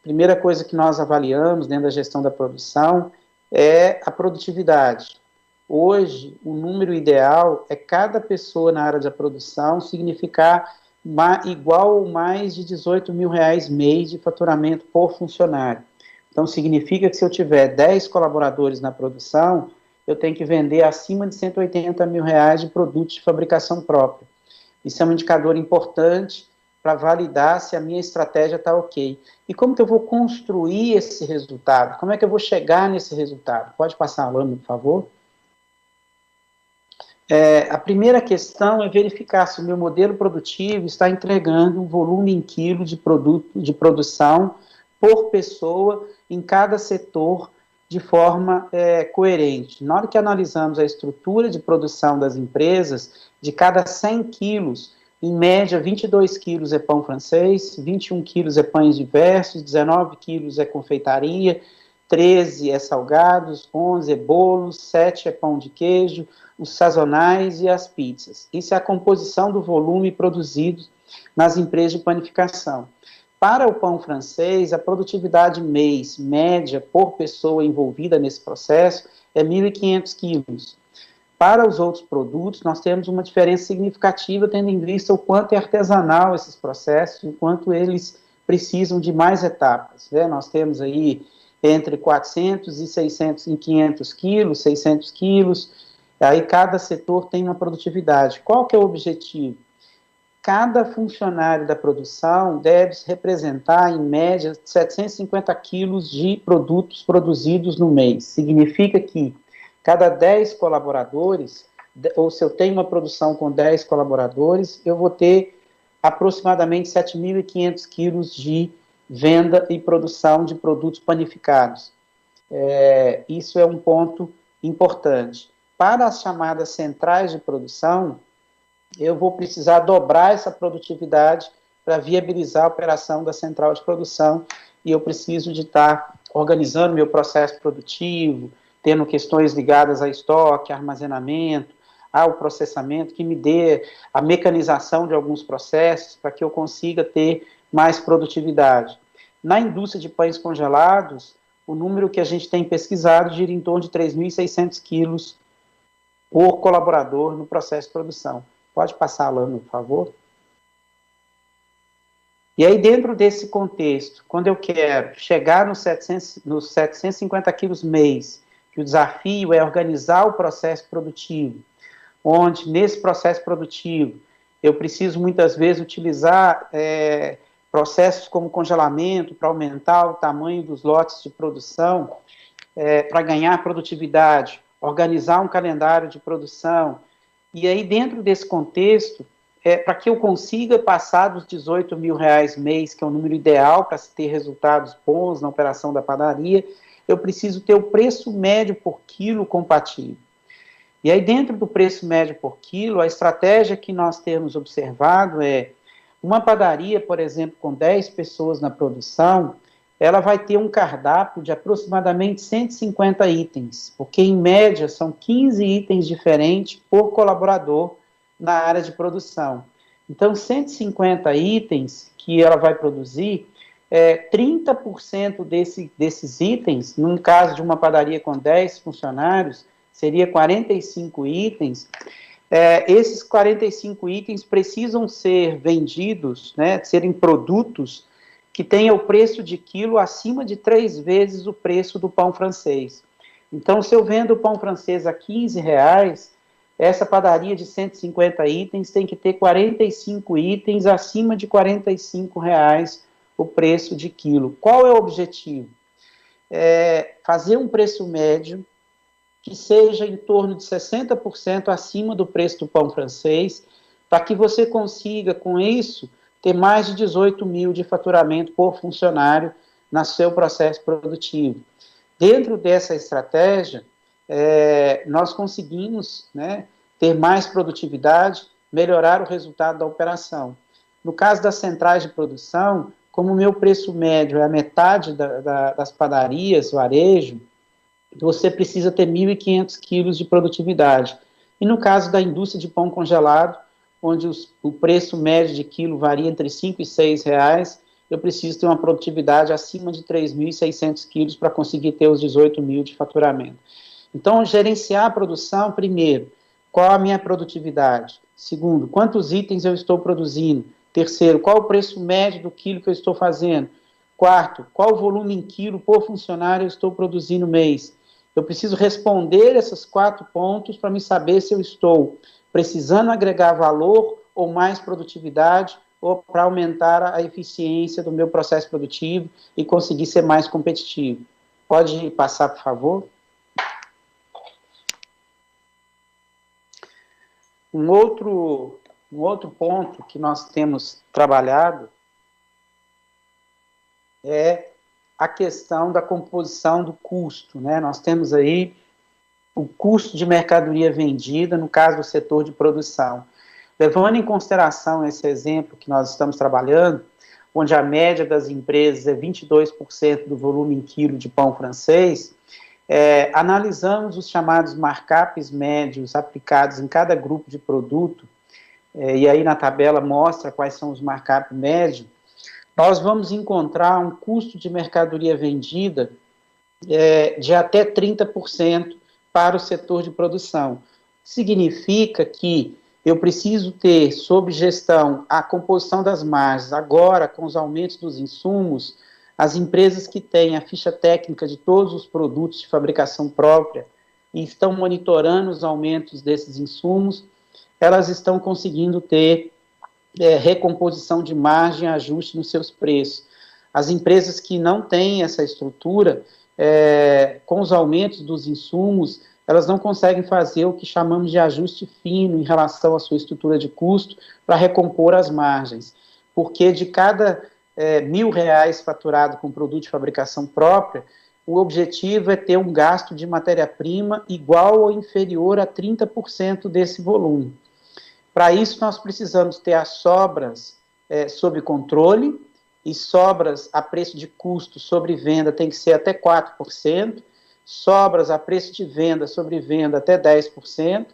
a primeira coisa que nós avaliamos dentro da gestão da produção é a produtividade. Hoje, o número ideal é cada pessoa na área da produção significar igual ou mais de R$18 mil mês de faturamento por funcionário. Então, significa que se eu tiver 10 colaboradores na produção, eu tenho que vender acima de R$180 mil de produtos de fabricação própria. Isso é um indicador importante para validar se a minha estratégia está ok. E como que eu vou construir esse resultado? Como é que eu vou chegar nesse resultado? Pode passar a lâmina, por favor? A primeira questão é verificar se o meu modelo produtivo está entregando um volume em quilo de produção por pessoa em cada setor de forma coerente. Na hora que analisamos a estrutura de produção das empresas, de cada 100 quilos, em média, 22 quilos é pão francês, 21 quilos é pães diversos, 19 quilos é confeitaria, 13 é salgados, 11 é bolos, 7 é pão de queijo, os sazonais e as pizzas. Isso é a composição do volume produzido nas empresas de panificação. Para o pão francês, a produtividade mês média por pessoa envolvida nesse processo é 1.500 quilos. Para os outros produtos, nós temos uma diferença significativa, tendo em vista o quanto é artesanal esses processos, e o quanto eles precisam de mais etapas, né? Nós temos aí entre 400 e 600 e 500 quilos, 600 quilos, aí cada setor tem uma produtividade. Qual que é o objetivo? Cada funcionário da produção deve representar, em média, 750 quilos de produtos produzidos no mês. Significa que cada 10 colaboradores, ou se eu tenho uma produção com 10 colaboradores, eu vou ter aproximadamente 7.500 quilos de venda e produção de produtos panificados. Isso é um ponto importante. Para as chamadas centrais de produção, eu vou precisar dobrar essa produtividade para viabilizar a operação da central de produção, e eu preciso de estar organizando meu processo produtivo, tendo questões ligadas a estoque, armazenamento, ao processamento, que me dê a mecanização de alguns processos para que eu consiga ter mais produtividade. Na indústria de pães congelados, o número que a gente tem pesquisado gira em torno de 3.600 quilos por colaborador no processo de produção. Pode passar, Alano, por favor? E aí, dentro desse contexto, quando eu quero chegar nos 750 quilos mês, que o desafio é organizar o processo produtivo, onde, nesse processo produtivo, eu preciso, muitas vezes, utilizar processos como congelamento para aumentar o tamanho dos lotes de produção, para ganhar produtividade, organizar um calendário de produção. E aí, dentro desse contexto, para que eu consiga passar dos R$18.000 mês, que é o número ideal para se ter resultados bons na operação da padaria, eu preciso ter o preço médio por quilo compatível. E aí, dentro do preço médio por quilo, a estratégia que nós temos observado é uma padaria, por exemplo, com 10 pessoas na produção, ela vai ter um cardápio de aproximadamente 150 itens, porque, em média, são 15 itens diferentes por colaborador na área de produção. Então, 150 itens que ela vai produzir, 30% desses itens, num caso de uma padaria com 10 funcionários, seria 45 itens. Esses 45 itens precisam ser vendidos, né, serem produtos que tenham o preço de quilo acima de 3 vezes o preço do pão francês. Então, se eu vendo o pão francês a R$15, essa padaria de 150 itens tem que ter 45 itens acima de R$45 o preço de quilo. Qual é o objetivo? Fazer um preço médio que seja em torno de 60% acima do preço do pão francês, para que você consiga, com isso, ter mais de 18.000 de faturamento por funcionário no seu processo produtivo. Dentro dessa estratégia, nós conseguimos, né, ter mais produtividade, melhorar o resultado da operação. No caso das centrais de produção, como o meu preço médio é a metade das padarias, varejo, você precisa ter 1.500 quilos de produtividade. E no caso da indústria de pão congelado, onde o preço médio de quilo varia entre R$5 e R$6, eu preciso ter uma produtividade acima de 3.600 quilos para conseguir ter os 18.000 de faturamento. Então, gerenciar a produção, primeiro, qual a minha produtividade? Segundo, quantos itens eu estou produzindo? Terceiro, qual o preço médio do quilo que eu estou fazendo? Quarto, qual o volume em quilo por funcionário eu estou produzindo no mês? Eu preciso responder esses 4 pontos para me saber se eu estou precisando agregar valor ou mais produtividade, ou para aumentar a eficiência do meu processo produtivo e conseguir ser mais competitivo. Pode passar, por favor? Um outro ponto que nós temos trabalhado é a questão da composição do custo, né? Nós temos aí o custo de mercadoria vendida, no caso do setor de produção. Levando em consideração esse exemplo que nós estamos trabalhando, onde a média das empresas é 22% do volume em quilo de pão francês, analisamos os chamados markups médios aplicados em cada grupo de produto, e aí na tabela mostra quais são os markups médios, nós vamos encontrar um custo de mercadoria vendida de até 30% para o setor de produção. Significa que eu preciso ter, sob gestão, a composição das margens. Agora, com os aumentos dos insumos, as empresas que têm a ficha técnica de todos os produtos de fabricação própria e estão monitorando os aumentos desses insumos, elas estão conseguindo ter recomposição de margem, ajuste nos seus preços. As empresas que não têm essa estrutura, com os aumentos dos insumos, elas não conseguem fazer o que chamamos de ajuste fino em relação à sua estrutura de custo para recompor as margens, porque de cada R$1.000 faturado com produto de fabricação própria, o objetivo é ter um gasto de matéria-prima igual ou inferior a 30% desse volume. Para isso, nós precisamos ter as sobras sob controle, e sobras a preço de custo sobre venda tem que ser até 4%, sobras a preço de venda sobre venda até 10%,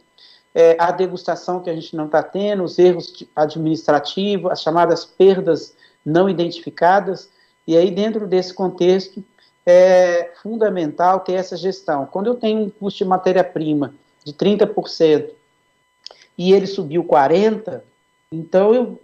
a degustação que a gente não está tendo, os erros administrativos, as chamadas perdas não identificadas, e aí dentro desse contexto é fundamental ter essa gestão. Quando eu tenho um custo de matéria-prima de 30% e ele subiu 40%, então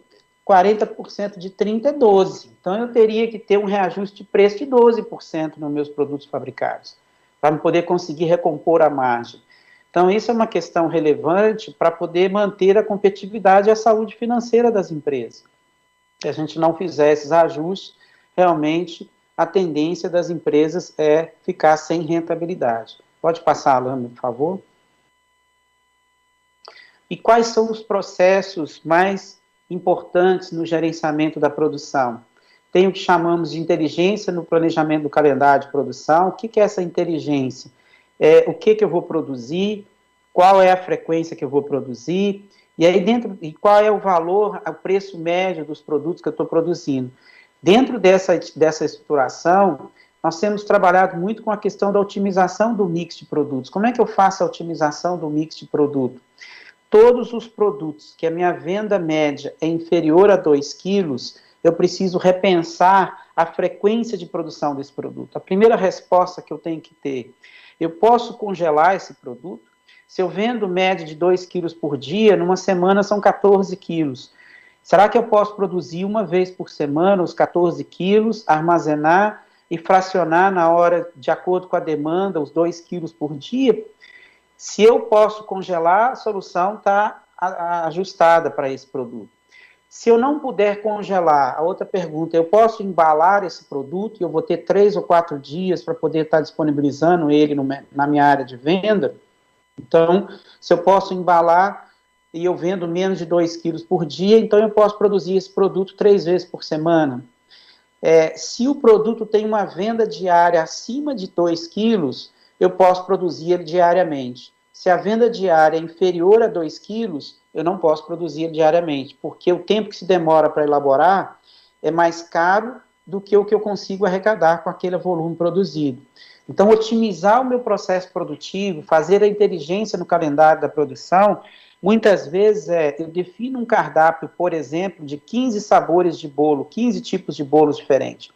40% de 30% é 12%. Então eu teria que ter um reajuste de preço de 12% nos meus produtos fabricados, para poder conseguir recompor a margem. Então isso é uma questão relevante para poder manter a competitividade e a saúde financeira das empresas. Se a gente não fizer esses ajustes, realmente a tendência das empresas é ficar sem rentabilidade. Pode passar a lâmina, por favor? E quais são os processos mais importantes no gerenciamento da produção? Tem o que chamamos de inteligência no planejamento do calendário de produção. O que é essa inteligência? O que eu vou produzir, qual é a frequência que eu vou produzir, e aí e qual é o valor, o preço médio dos produtos que eu estou produzindo. Dentro dessa estruturação, nós temos trabalhado muito com a questão da otimização do mix de produtos. Como é que eu faço a otimização do mix de produto? Todos os produtos que a minha venda média é inferior a 2 quilos, eu preciso repensar a frequência de produção desse produto. A primeira resposta que eu tenho que ter, eu posso congelar esse produto? Se eu vendo média de 2 quilos por dia, numa semana são 14 quilos. Será que eu posso produzir uma vez por semana os 14 quilos, armazenar e fracionar na hora, de acordo com a demanda, os 2 quilos por dia? Se eu posso congelar, a solução está ajustada para esse produto. Se eu não puder congelar, a outra pergunta, eu posso embalar esse produto e eu vou ter 3 ou 4 dias para poder estar disponibilizando ele na minha área de venda? Então, se eu posso embalar e eu vendo menos de 2 quilos por dia, então eu posso produzir esse produto 3 vezes por semana. Se o produto tem uma venda diária acima de 2 quilos, eu posso produzir ele diariamente. Se a venda diária é inferior a 2 quilos, eu não posso produzir ele diariamente, porque o tempo que se demora para elaborar é mais caro do que o que eu consigo arrecadar com aquele volume produzido. Então, otimizar o meu processo produtivo, fazer a inteligência no calendário da produção, muitas vezes eu defino um cardápio, por exemplo, de 15 sabores de bolo, 15 tipos de bolos diferentes.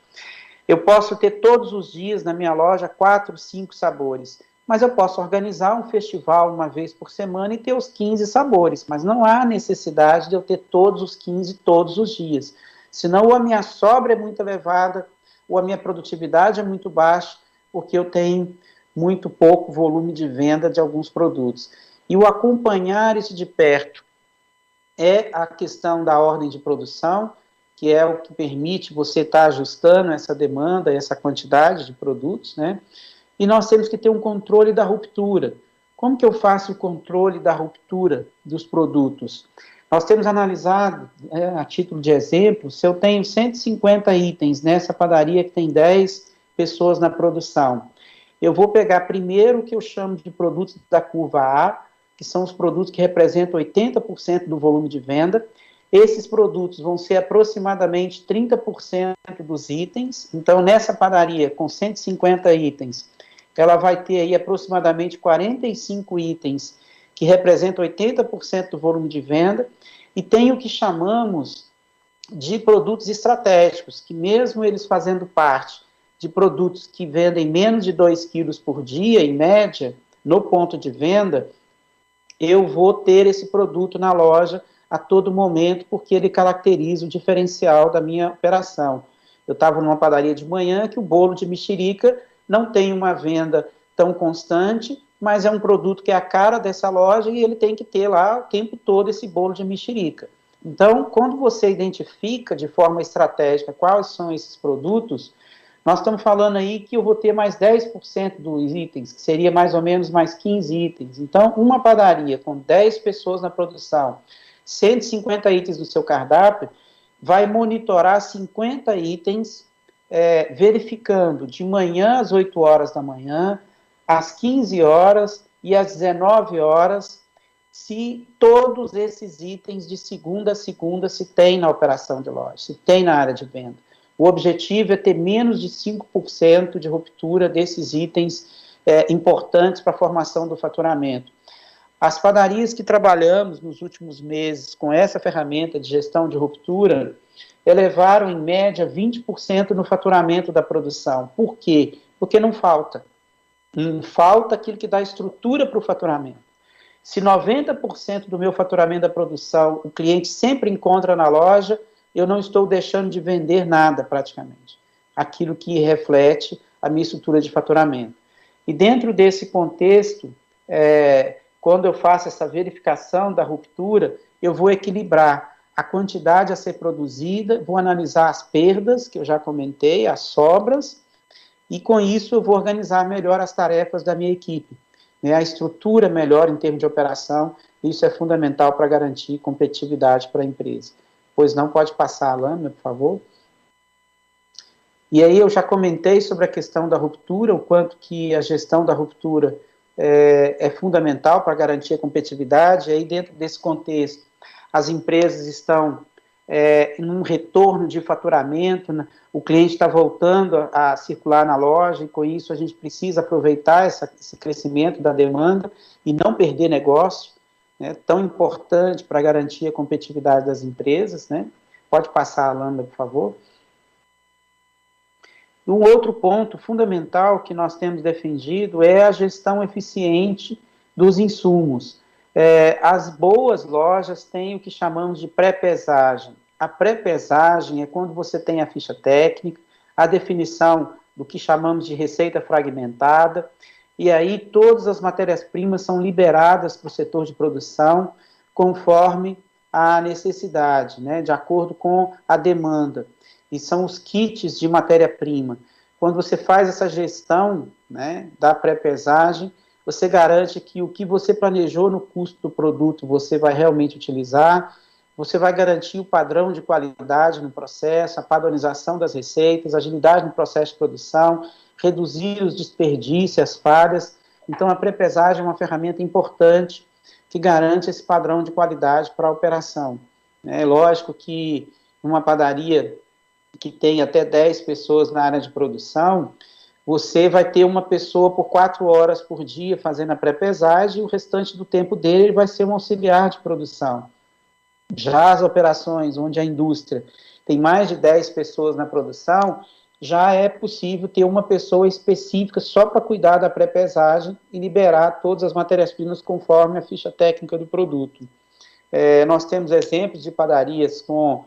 Eu posso ter todos os dias na minha loja 4, 5 sabores, mas eu posso organizar um festival uma vez por semana e ter os 15 sabores, mas não há necessidade de eu ter todos os 15 todos os dias. Senão, ou a minha sobra é muito elevada, ou a minha produtividade é muito baixa, porque eu tenho muito pouco volume de venda de alguns produtos. E o acompanhar isso de perto é a questão da ordem de produção, que é o que permite você estar ajustando essa demanda, essa quantidade de produtos, né? E nós temos que ter um controle da ruptura. Como que eu faço o controle da ruptura dos produtos? Nós temos analisado, a título de exemplo, se eu tenho 150 itens nessa padaria que tem 10 pessoas na produção, eu vou pegar primeiro o que eu chamo de produtos da curva A, que são os produtos que representam 80% do volume de venda, Esses produtos vão ser aproximadamente 30% dos itens. Então, nessa padaria, com 150 itens, ela vai ter aí aproximadamente 45 itens, que representam 80% do volume de venda, e tem o que chamamos de produtos estratégicos, que mesmo eles fazendo parte de produtos que vendem menos de 2 quilos por dia, em média, no ponto de venda, eu vou ter esse produto na loja a todo momento, porque ele caracteriza o diferencial da minha operação. Eu estava numa padaria de manhã que o bolo de mexerica não tem uma venda tão constante, mas é um produto que é a cara dessa loja e ele tem que ter lá o tempo todo esse bolo de mexerica. Então, quando você identifica de forma estratégica quais são esses produtos, nós estamos falando aí que eu vou ter mais 10% dos itens, que seria mais ou menos mais 15 itens. Então, uma padaria com 10 pessoas na produção, 150 itens no seu cardápio, vai monitorar 50 itens, verificando de manhã às 8 horas da manhã, às 15 horas e às 19 horas, se todos esses itens de segunda a segunda se tem na operação de loja, se tem na área de venda. O objetivo é ter menos de 5% de ruptura desses itens importantes para a formação do faturamento. As padarias que trabalhamos nos últimos meses com essa ferramenta de gestão de ruptura elevaram, em média, 20% no faturamento da produção. Por quê? Porque não falta. Não falta aquilo que dá estrutura para o faturamento. Se 90% do meu faturamento da produção o cliente sempre encontra na loja, eu não estou deixando de vender nada, praticamente. Aquilo que reflete a minha estrutura de faturamento. E dentro desse contexto, quando eu faço essa verificação da ruptura, eu vou equilibrar a quantidade a ser produzida, vou analisar as perdas, que eu já comentei, as sobras, e com isso eu vou organizar melhor as tarefas da minha equipe. A estrutura melhor em termos de operação, isso é fundamental para garantir competitividade para a empresa. Pois não, pode passar a lâmina, por favor. E aí eu já comentei sobre a questão da ruptura, o quanto que a gestão da ruptura é fundamental para garantir a competitividade. E aí dentro desse contexto, as empresas estão em um retorno de faturamento, né? O cliente está voltando a circular na loja, e com isso a gente precisa aproveitar esse crescimento da demanda e não perder negócio, né, tão importante para garantir a competitividade das empresas, né? Pode passar a lâmina, por favor. Um outro ponto fundamental que nós temos defendido é a gestão eficiente dos insumos. As boas lojas têm o que chamamos de pré-pesagem. A pré-pesagem é quando você tem a ficha técnica, a definição do que chamamos de receita fragmentada, e aí todas as matérias-primas são liberadas para o setor de produção conforme a necessidade, né, de acordo com a demanda. E são os kits de matéria-prima. Quando você faz essa gestão, né, da pré-pesagem, você garante que o que você planejou no custo do produto você vai realmente utilizar, você vai garantir o padrão de qualidade no processo, a padronização das receitas, agilidade no processo de produção, reduzir os desperdícios, as falhas. Então, a pré-pesagem é uma ferramenta importante que garante esse padrão de qualidade para a operação. É lógico que uma padaria que tem até 10 pessoas na área de produção, você vai ter uma pessoa por 4 horas por dia fazendo a pré-pesagem e o restante do tempo dele vai ser um auxiliar de produção. Já as operações onde a indústria tem mais de 10 pessoas na produção, já é possível ter uma pessoa específica só para cuidar da pré-pesagem e liberar todas as matérias-primas conforme a ficha técnica do produto. Nós temos exemplos de padarias com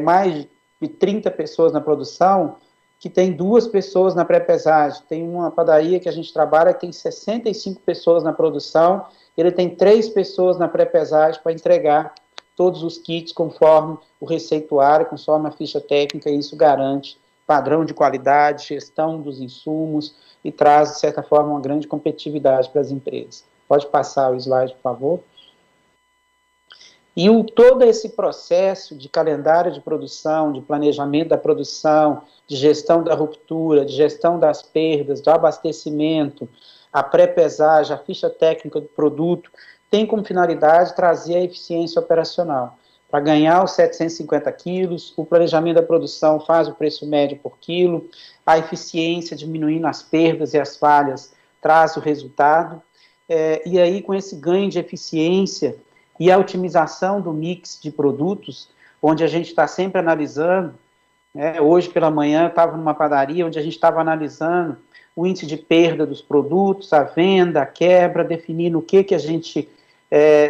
mais de 30 pessoas na produção, que tem 2 pessoas na pré-pesagem. Tem uma padaria que a gente trabalha que tem 65 pessoas na produção, ele tem 3 pessoas na pré-pesagem para entregar todos os kits conforme o receituário, conforme a ficha técnica, e isso garante padrão de qualidade, gestão dos insumos e traz, de certa forma, uma grande competitividade para as empresas. Pode passar o slide, por favor. E todo esse processo de calendário de produção, de planejamento da produção, de gestão da ruptura, de gestão das perdas, do abastecimento, a pré-pesagem, a ficha técnica do produto, tem como finalidade trazer a eficiência operacional, para ganhar os 750 quilos, o planejamento da produção faz o preço médio por quilo, a eficiência diminuindo as perdas e as falhas traz o resultado, e aí com esse ganho de eficiência e a otimização do mix de produtos, onde a gente está sempre analisando, hoje pela manhã eu estava numa padaria onde a gente estava analisando o índice de perda dos produtos, a venda, a quebra, definindo o que a gente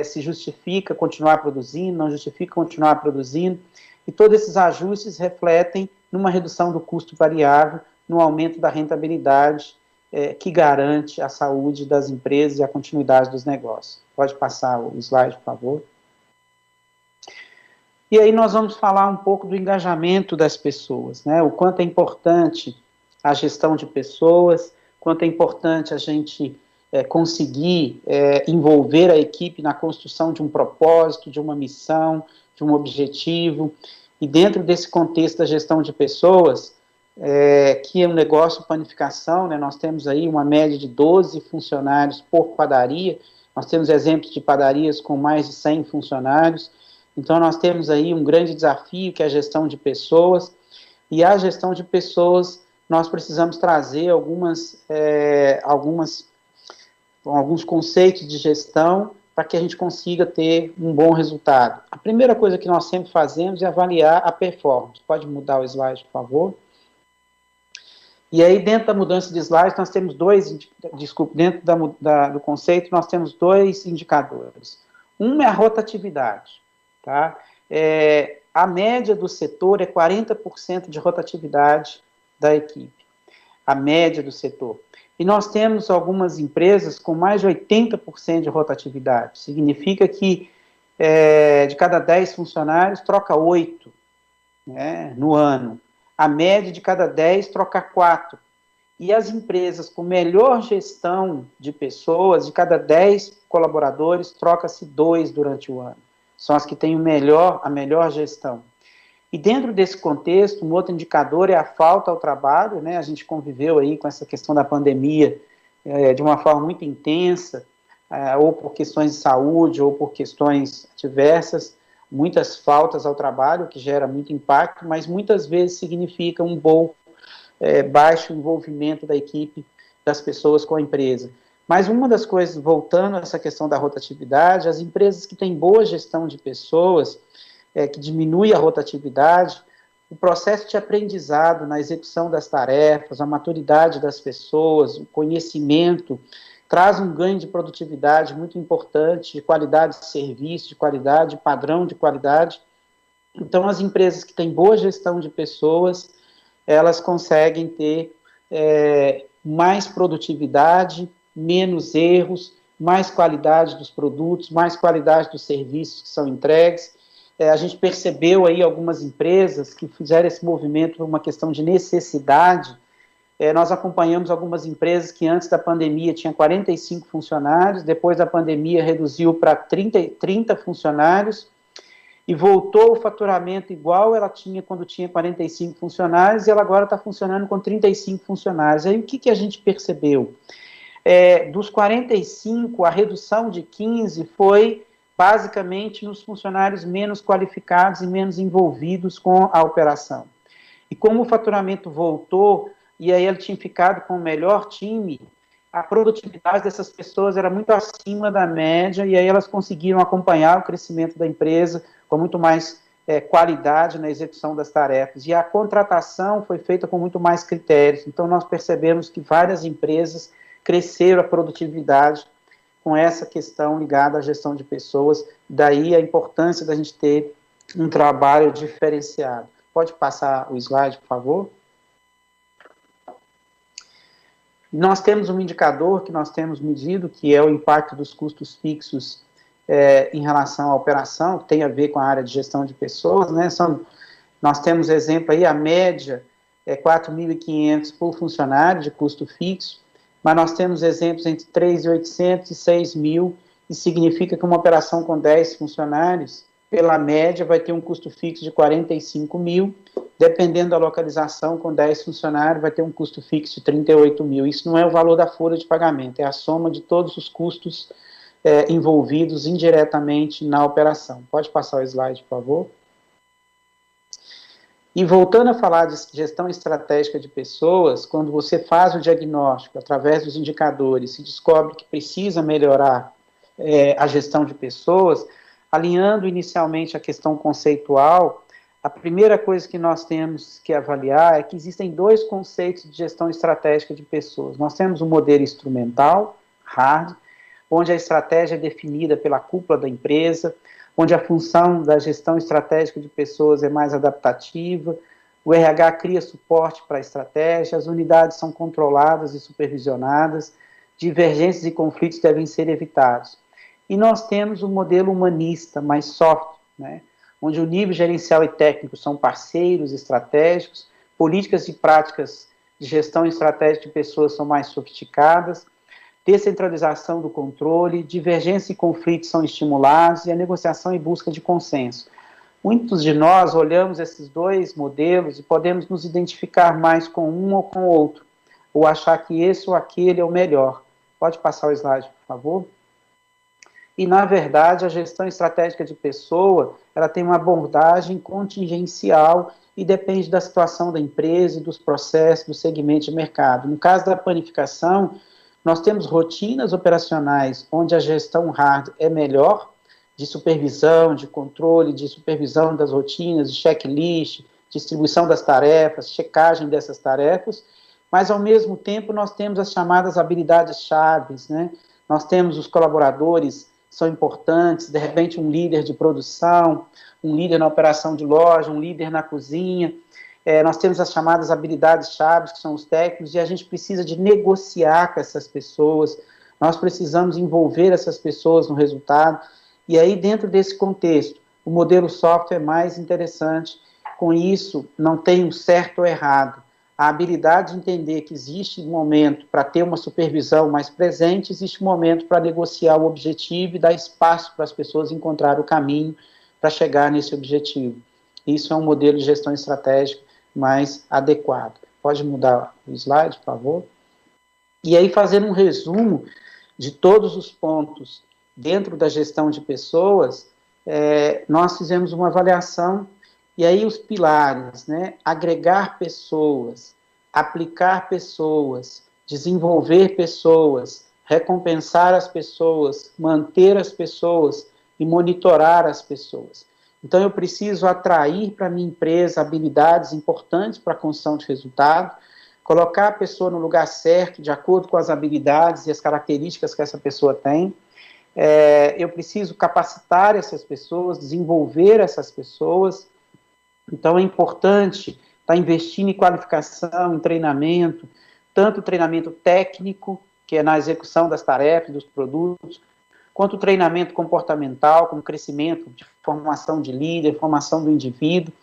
se justifica continuar produzindo, não justifica continuar produzindo, e todos esses ajustes refletem numa redução do custo variável, no aumento da rentabilidade, que garante a saúde das empresas e a continuidade dos negócios. Pode passar o slide, por favor. E aí nós vamos falar um pouco do engajamento das pessoas, né? O quanto é importante a gestão de pessoas, quanto é importante a gente conseguir envolver a equipe na construção de um propósito, de uma missão, de um objetivo, e dentro desse contexto da gestão de pessoas, que é um negócio panificação, né, nós temos aí uma média de 12 funcionários por padaria, nós temos exemplos de padarias com mais de 100 funcionários, então nós temos aí um grande desafio que é a gestão de pessoas, e a gestão de pessoas nós precisamos trazer alguns conceitos de gestão para que a gente consiga ter um bom resultado. A primeira coisa que nós sempre fazemos é avaliar a performance. Pode mudar o slide, por favor? E aí, dentro da mudança de slide, nós temos dentro do conceito, nós temos dois indicadores. Um é a rotatividade, tá? A média do setor é 40% de rotatividade da equipe. A média do setor. E nós temos algumas empresas com mais de 80% de rotatividade. Significa que de cada 10 funcionários, troca 8, né, no ano. A média de cada 10 troca 4. E as empresas com melhor gestão de pessoas, de cada 10 colaboradores, troca-se 2 durante o ano. São as que têm a melhor gestão. E dentro desse contexto, um outro indicador é a falta ao trabalho, né? A gente conviveu aí com essa questão da pandemia de uma forma muito intensa, ou por questões de saúde, ou por questões diversas, muitas faltas ao trabalho, que gera muito impacto, mas muitas vezes significa um baixo envolvimento da equipe, das pessoas com a empresa. Mas uma das coisas, voltando a essa questão da rotatividade, as empresas que têm boa gestão de pessoas, que diminui a rotatividade, o processo de aprendizado na execução das tarefas, a maturidade das pessoas, o conhecimento, traz um ganho de produtividade muito importante, de qualidade de serviço, de qualidade, de padrão de qualidade. Então, as empresas que têm boa gestão de pessoas, elas conseguem ter mais produtividade, menos erros, mais qualidade dos produtos, mais qualidade dos serviços que são entregues. A gente percebeu aí algumas empresas que fizeram esse movimento por uma questão de necessidade. Nós acompanhamos algumas empresas que antes da pandemia tinham 45 funcionários, depois da pandemia reduziu para 30 funcionários e voltou o faturamento igual ela tinha quando tinha 45 funcionários e ela agora está funcionando com 35 funcionários. Aí o que a gente percebeu? Dos 45, a redução de 15 foi basicamente nos funcionários menos qualificados e menos envolvidos com a operação. E como o faturamento voltou, e aí ele tinha ficado com o melhor time, a produtividade dessas pessoas era muito acima da média, e aí elas conseguiram acompanhar o crescimento da empresa com muito mais qualidade na execução das tarefas. E a contratação foi feita com muito mais critérios. Então, nós percebemos que várias empresas cresceram a produtividade com essa questão ligada à gestão de pessoas, daí a importância da gente ter um trabalho diferenciado. Pode passar o slide, por favor? Nós temos um indicador que nós temos medido, que é o impacto dos custos fixos em relação à operação, que tem a ver com a área de gestão de pessoas, né? Nós temos exemplo aí, a média é 4.500 por funcionário de custo fixo, mas nós temos exemplos entre 3.800 e 6.000, e significa que uma operação com 10 funcionários, pela média, vai ter um custo fixo de 45.000, dependendo da localização, com 10 funcionários, vai ter um custo fixo de 38.000. Isso não é o valor da folha de pagamento, é a soma de todos os custos envolvidos indiretamente na operação. Pode passar o slide, por favor. E voltando a falar de gestão estratégica de pessoas, quando você faz o diagnóstico através dos indicadores e descobre que precisa melhorar a gestão de pessoas, alinhando inicialmente a questão conceitual, a primeira coisa que nós temos que avaliar é que existem dois conceitos de gestão estratégica de pessoas. Nós temos o modelo instrumental, hard, onde a estratégia é definida pela cúpula da empresa, onde a função da gestão estratégica de pessoas é mais adaptativa, o RH cria suporte para a estratégia, as unidades são controladas e supervisionadas, divergências e conflitos devem ser evitados. E nós temos o modelo humanista, mais soft, né, onde o nível gerencial e técnico são parceiros estratégicos, políticas e práticas de gestão estratégica de pessoas são mais sofisticadas, descentralização do controle, divergência e conflitos são estimulados e a negociação e busca de consenso. Muitos de nós olhamos esses dois modelos e podemos nos identificar mais com um ou com o outro, ou achar que esse ou aquele é o melhor. Pode passar o slide, por favor? E, na verdade, a gestão estratégica de pessoa, ela tem uma abordagem contingencial e depende da situação da empresa e dos processos, do segmento de mercado. No caso da panificação, nós temos rotinas operacionais onde a gestão hard é melhor, de supervisão, de controle, de supervisão das rotinas, de checklist, distribuição das tarefas, checagem dessas tarefas, mas, ao mesmo tempo, nós temos as chamadas habilidades chaves, né? Nós temos os colaboradores que são importantes, de repente um líder de produção, um líder na operação de loja, um líder na cozinha. Nós temos as chamadas habilidades chaves, que são os técnicos, e a gente precisa de negociar com essas pessoas, nós precisamos envolver essas pessoas no resultado, e aí dentro desse contexto, o modelo software é mais interessante, com isso não tem um certo ou errado, a habilidade de entender que existe um momento para ter uma supervisão mais presente, existe um momento para negociar o objetivo e dar espaço para as pessoas encontrar o caminho para chegar nesse objetivo. Isso é um modelo de gestão estratégica mais adequado. Pode mudar o slide, por favor? E aí, fazendo um resumo de todos os pontos dentro da gestão de pessoas, nós fizemos uma avaliação, e aí os pilares, né? Agregar pessoas, aplicar pessoas, desenvolver pessoas, recompensar as pessoas, manter as pessoas e monitorar as pessoas. Então, eu preciso atrair para a minha empresa habilidades importantes para a construção de resultado, colocar a pessoa no lugar certo, de acordo com as habilidades e as características que essa pessoa tem. Eu preciso capacitar essas pessoas, desenvolver essas pessoas. Então, é importante estar investindo em qualificação, em treinamento, tanto o treinamento técnico, que é na execução das tarefas, dos produtos, quanto o treinamento comportamental, como crescimento de formação de líder, formação do indivíduo,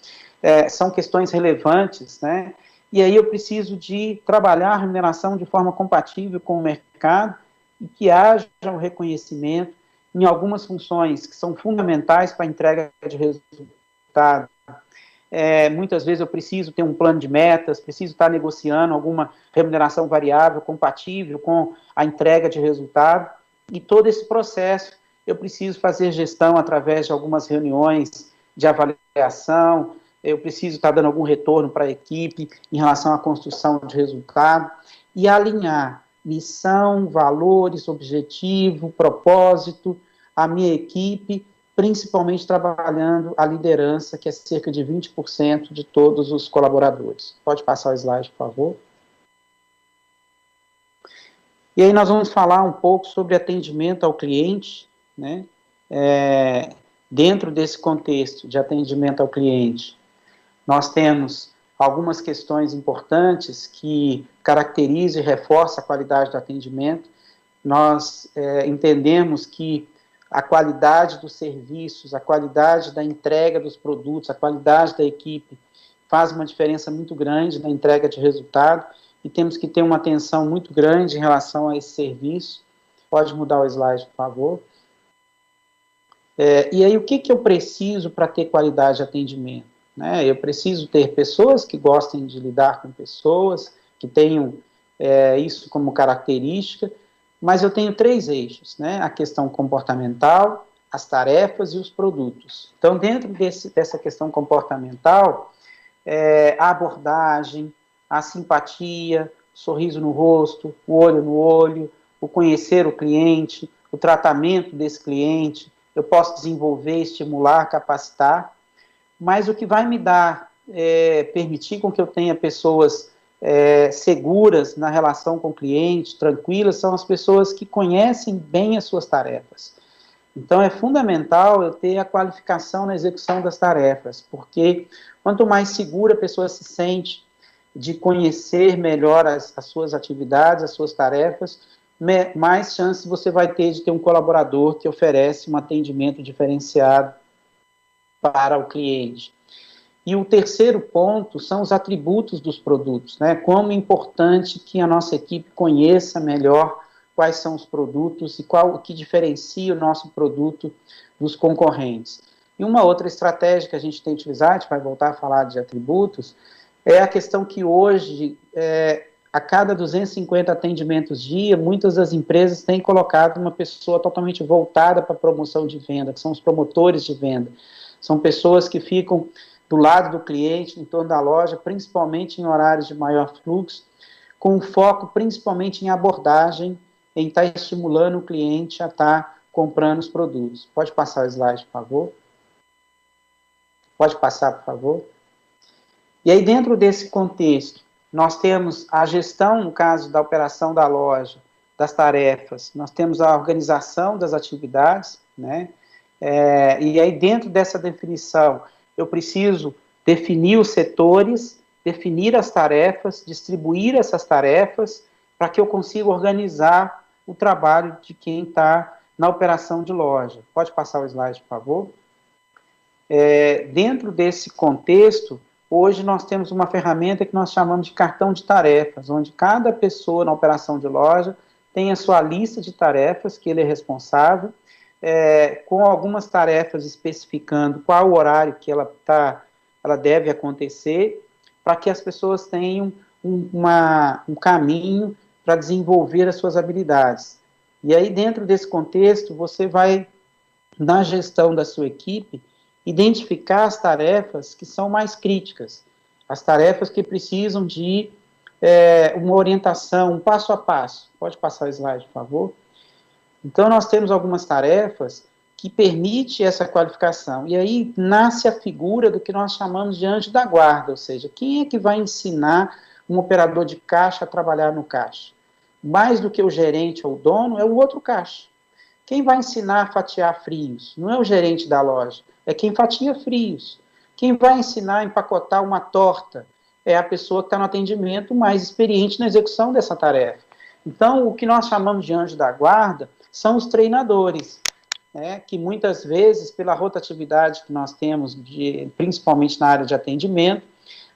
são questões relevantes, né? E aí eu preciso de trabalhar a remuneração de forma compatível com o mercado e que haja um reconhecimento em algumas funções que são fundamentais para a entrega de resultado. Muitas vezes eu preciso ter um plano de metas, preciso estar negociando alguma remuneração variável compatível com a entrega de resultado, e todo esse processo eu preciso fazer gestão através de algumas reuniões de avaliação, eu preciso estar dando algum retorno para a equipe em relação à construção de resultado, e alinhar missão, valores, objetivo, propósito, a minha equipe, principalmente trabalhando a liderança, que é cerca de 20% de todos os colaboradores. Pode passar o slide, por favor. E aí nós vamos falar um pouco sobre atendimento ao cliente, né? Dentro desse contexto de atendimento ao cliente, nós temos algumas questões importantes que caracterizam e reforçam a qualidade do atendimento. Nós entendemos que a qualidade dos serviços, a qualidade da entrega dos produtos, a qualidade da equipe faz uma diferença muito grande na entrega de resultado, e temos que ter uma atenção muito grande em relação a esse serviço. Pode mudar o slide, por favor. E aí, o que eu preciso para ter qualidade de atendimento? Né? Eu preciso ter pessoas que gostem de lidar com pessoas, que tenham isso como característica. mas eu tenho 3 eixos, né? A questão comportamental, as tarefas e os produtos. Então, dentro dessa questão comportamental, a abordagem, a simpatia, o sorriso no rosto, o olho no olho, o conhecer o cliente, o tratamento desse cliente, eu posso desenvolver, estimular, capacitar, mas o que vai me dar, permitir com que eu tenha pessoas seguras na relação com o cliente, tranquilas, são as pessoas que conhecem bem as suas tarefas. Então, é fundamental eu ter a qualificação na execução das tarefas, porque quanto mais segura a pessoa se sente de conhecer melhor as suas atividades, as suas tarefas, mais chance você vai ter de ter um colaborador que oferece um atendimento diferenciado para o cliente. E o terceiro ponto são os atributos dos produtos, né? Como é importante que a nossa equipe conheça melhor quais são os produtos e qual o que diferencia o nosso produto dos concorrentes. E uma outra estratégia que a gente tem utilizado, a gente vai voltar a falar de atributos, é a questão que hoje, a cada 250 atendimentos dia, muitas das empresas têm colocado uma pessoa totalmente voltada para a promoção de venda, que são os promotores de venda. São pessoas que ficam do lado do cliente, em torno da loja, principalmente em horários de maior fluxo, com foco principalmente em abordagem, em estar estimulando o cliente a estar comprando os produtos. Pode passar o slide, por favor? Pode passar, por favor? E aí, dentro desse contexto, nós temos a gestão, no caso da operação da loja, das tarefas, nós temos a organização das atividades, né? E aí, dentro dessa definição, eu preciso definir os setores, definir as tarefas, distribuir essas tarefas, para que eu consiga organizar o trabalho de quem está na operação de loja. Pode passar o slide, por favor? Dentro desse contexto, hoje nós temos uma ferramenta que nós chamamos de cartão de tarefas, onde cada pessoa na operação de loja tem a sua lista de tarefas que ele é responsável, com algumas tarefas especificando qual o horário que ela deve acontecer, para que as pessoas tenham um caminho para desenvolver as suas habilidades. E aí, dentro desse contexto, você vai, na gestão da sua equipe, identificar as tarefas que são mais críticas, as tarefas que precisam de uma orientação, um passo a passo. Pode passar o slide, por favor? Então, nós temos algumas tarefas que permitem essa qualificação. E aí nasce a figura do que nós chamamos de anjo da guarda, ou seja, quem é que vai ensinar um operador de caixa a trabalhar no caixa? Mais do que o gerente ou o dono, é o outro caixa. Quem vai ensinar a fatiar frios? Não é o gerente da loja, é quem fatia frios. Quem vai ensinar a empacotar uma torta? É a pessoa que está no atendimento mais experiente na execução dessa tarefa. Então, o que nós chamamos de anjo da guarda são os treinadores, que muitas vezes, pela rotatividade que nós temos, principalmente na área de atendimento,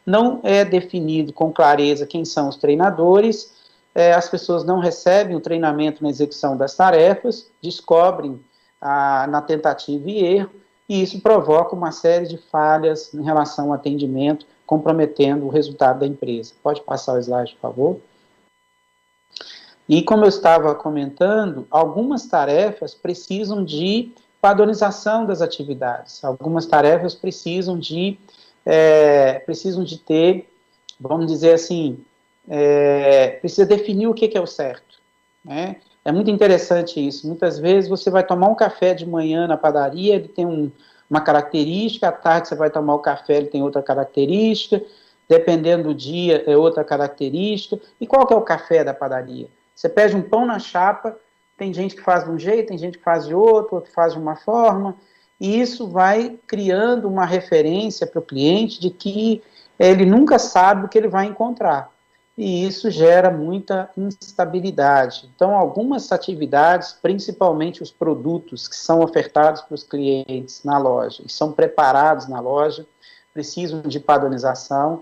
não é definido com clareza quem são os treinadores, as pessoas não recebem o treinamento na execução das tarefas, descobrem na tentativa e erro, e isso provoca uma série de falhas em relação ao atendimento, comprometendo o resultado da empresa. Pode passar o slide, por favor? E como eu estava comentando, algumas tarefas precisam de padronização das atividades, algumas tarefas precisam de ter, vamos dizer assim, precisa definir o que é o certo, né? É muito interessante isso. Muitas vezes você vai tomar um café de manhã na padaria, ele tem uma característica, à tarde você vai tomar o café, ele tem outra característica, dependendo do dia é outra característica. E qual que é o café da padaria? Você pede um pão na chapa, tem gente que faz de um jeito, tem gente que faz de outro faz de uma forma, e isso vai criando uma referência para o cliente de que ele nunca sabe o que ele vai encontrar. E isso gera muita instabilidade. Então, algumas atividades, principalmente os produtos que são ofertados para os clientes na loja e são preparados na loja, precisam de padronização.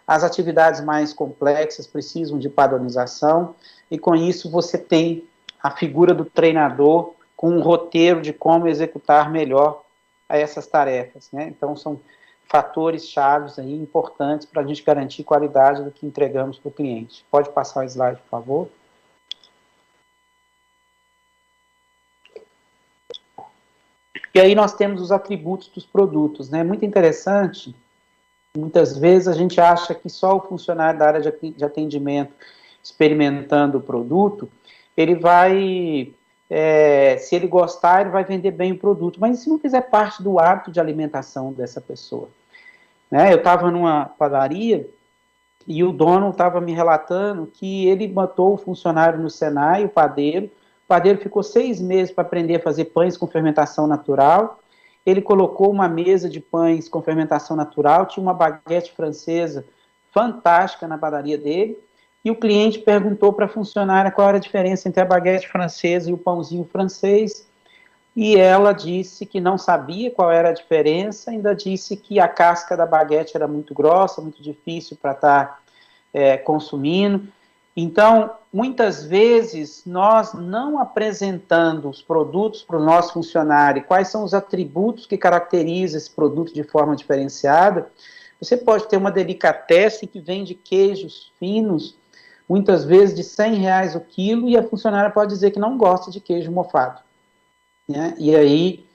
As atividades mais complexas precisam de padronização, e com isso você tem a figura do treinador com um roteiro de como executar melhor essas tarefas, né? Então, são fatores chaves aí importantes para a gente garantir qualidade do que entregamos para o cliente. Pode passar o slide, por favor? E aí nós temos os atributos dos produtos, né? Muito interessante. Muitas vezes a gente acha que só o funcionário da área de atendimento experimentando o produto, ele vai, se ele gostar, ele vai vender bem o produto, mas se não fizer parte do hábito de alimentação dessa pessoa, né? Eu estava numa padaria e o dono estava me relatando que ele botou o funcionário no Senai, o padeiro ficou 6 meses para aprender a fazer pães com fermentação natural. Ele colocou uma mesa de pães com fermentação natural, tinha uma baguete francesa fantástica na padaria dele, e o cliente perguntou para a funcionária qual era a diferença entre a baguete francesa e o pãozinho francês, e ela disse que não sabia qual era a diferença, ainda disse que a casca da baguete era muito grossa, muito difícil para estar consumindo. Então, muitas vezes, nós não apresentando os produtos para o nosso funcionário, quais são os atributos que caracterizam esse produto de forma diferenciada, você pode ter uma delicatessen que vende queijos finos, muitas vezes de R$100 o quilo, e a funcionária pode dizer que não gosta de queijo mofado, né? E aí,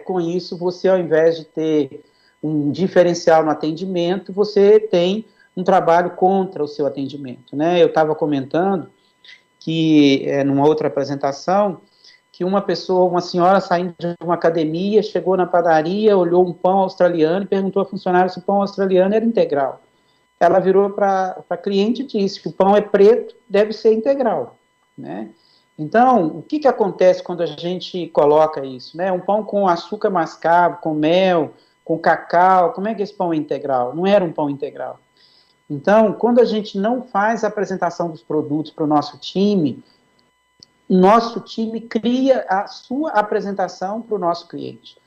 com isso, você, ao invés de ter um diferencial no atendimento, você tem um trabalho contra o seu atendimento, né? Eu estava comentando que, numa outra apresentação, que uma senhora saindo de uma academia, chegou na padaria, olhou um pão australiano e perguntou à funcionária se o pão australiano era integral. Ela virou para a cliente e disse que o pão é preto, deve ser integral, né? Então, o que acontece quando a gente coloca isso, né? Um pão com açúcar mascavo, com mel, com cacau, como é que esse pão é integral? Não era um pão integral. Então, quando a gente não faz a apresentação dos produtos para o nosso time cria a sua apresentação para o nosso cliente.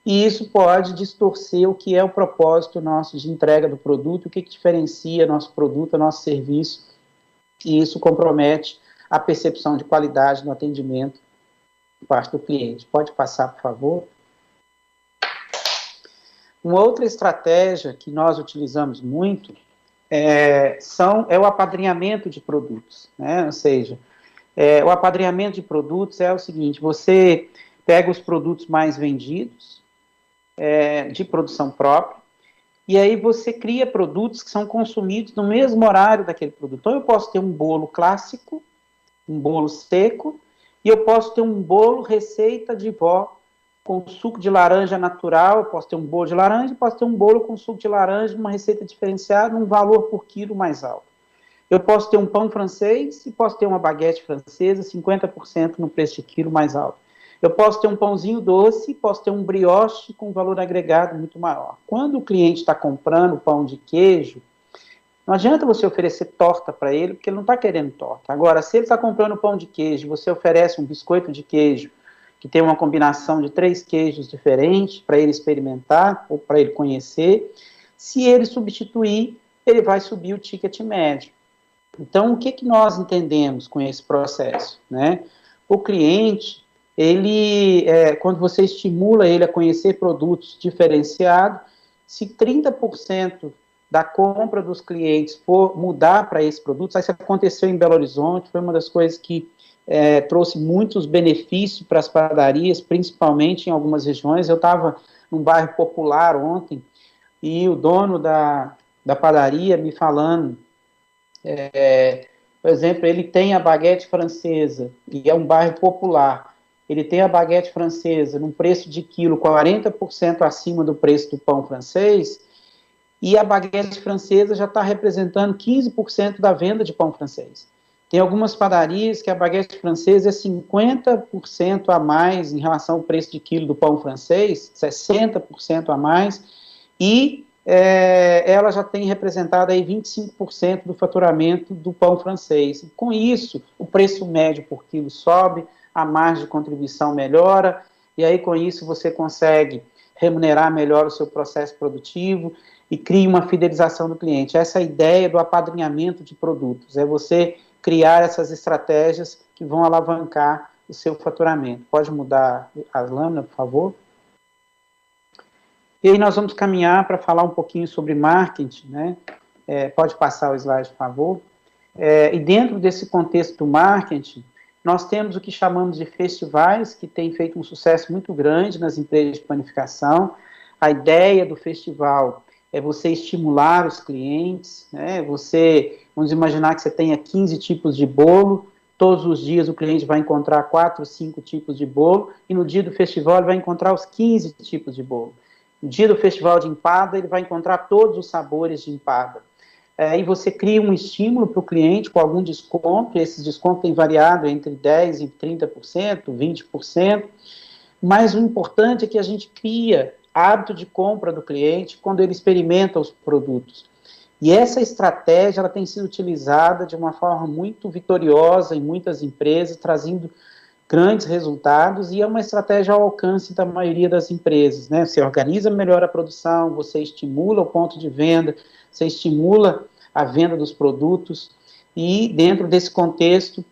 E isso pode distorcer o que é o propósito nosso de entrega do produto, o que diferencia nosso produto, nosso serviço, e isso compromete a percepção de qualidade no atendimento por parte do cliente. Pode passar, por favor? Uma outra estratégia que nós utilizamos muito é o apadrinhamento de produtos, né? Ou seja, o apadrinhamento de produtos é o seguinte: você pega os produtos mais vendidos, de produção própria, e aí você cria produtos que são consumidos no mesmo horário daquele produto. Então eu posso ter um bolo clássico, um bolo seco, e eu posso ter um bolo receita de vó com suco de laranja natural, eu posso ter um bolo de laranja, posso ter um bolo com suco de laranja, uma receita diferenciada, um valor por quilo mais alto. Eu posso ter um pão francês e posso ter uma baguete francesa, 50% no preço de quilo mais alto. Eu posso ter um pãozinho doce, posso ter um brioche com valor agregado muito maior. Quando o cliente está comprando pão de queijo, não adianta você oferecer torta para ele, porque ele não está querendo torta. Agora, se ele está comprando pão de queijo, você oferece um biscoito de queijo, que tem uma combinação de 3 queijos diferentes para ele experimentar ou para ele conhecer. Se ele substituir, ele vai subir o ticket médio. Então, o que nós entendemos com esse processo, né? O cliente, quando você estimula ele a conhecer produtos diferenciados, se 30% da compra dos clientes for mudar para esses produtos, isso aconteceu em Belo Horizonte, foi uma das coisas que trouxe muitos benefícios para as padarias, principalmente em algumas regiões. Eu estava num bairro popular ontem, e o dono da padaria me falando, por exemplo, ele tem a baguete francesa, e é um bairro popular, ele tem a baguete francesa num preço de quilo 40% acima do preço do pão francês, e a baguete francesa já está representando 15% da venda de pão francês. Tem algumas padarias que a baguete francesa é 50% a mais em relação ao preço de quilo do pão francês, 60% a mais, e ela já tem representado aí 25% do faturamento do pão francês. E com isso, o preço médio por quilo sobe, a margem de contribuição melhora, e aí com isso você consegue remunerar melhor o seu processo produtivo e cria uma fidelização do cliente. Essa é a ideia do apadrinhamento de produtos, é você criar essas estratégias que vão alavancar o seu faturamento. Pode mudar as lâminas, por favor? E aí nós vamos caminhar para falar um pouquinho sobre marketing, né? Pode passar o slide, por favor. E dentro desse contexto do marketing, Nós temos o que chamamos de festivais, que tem feito um sucesso muito grande nas empresas de panificação. A ideia do festival é você estimular os clientes, né? Vamos imaginar que você tenha 15 tipos de bolo, todos os dias o cliente vai encontrar 4, 5 tipos de bolo, e no dia do festival ele vai encontrar os 15 tipos de bolo. No dia do festival de empada, ele vai encontrar todos os sabores de empada. E você cria um estímulo para o cliente com algum desconto, esses descontos têm variado entre 10% e 30%, 20%, mas o importante é que a gente cria hábito de compra do cliente quando ele experimenta os produtos. E essa estratégia ela tem sido utilizada de uma forma muito vitoriosa em muitas empresas, trazendo grandes resultados, e é uma estratégia ao alcance da maioria das empresas, né? Você organiza melhor a produção, você estimula o ponto de venda, você estimula a venda dos produtos, e dentro desse contexto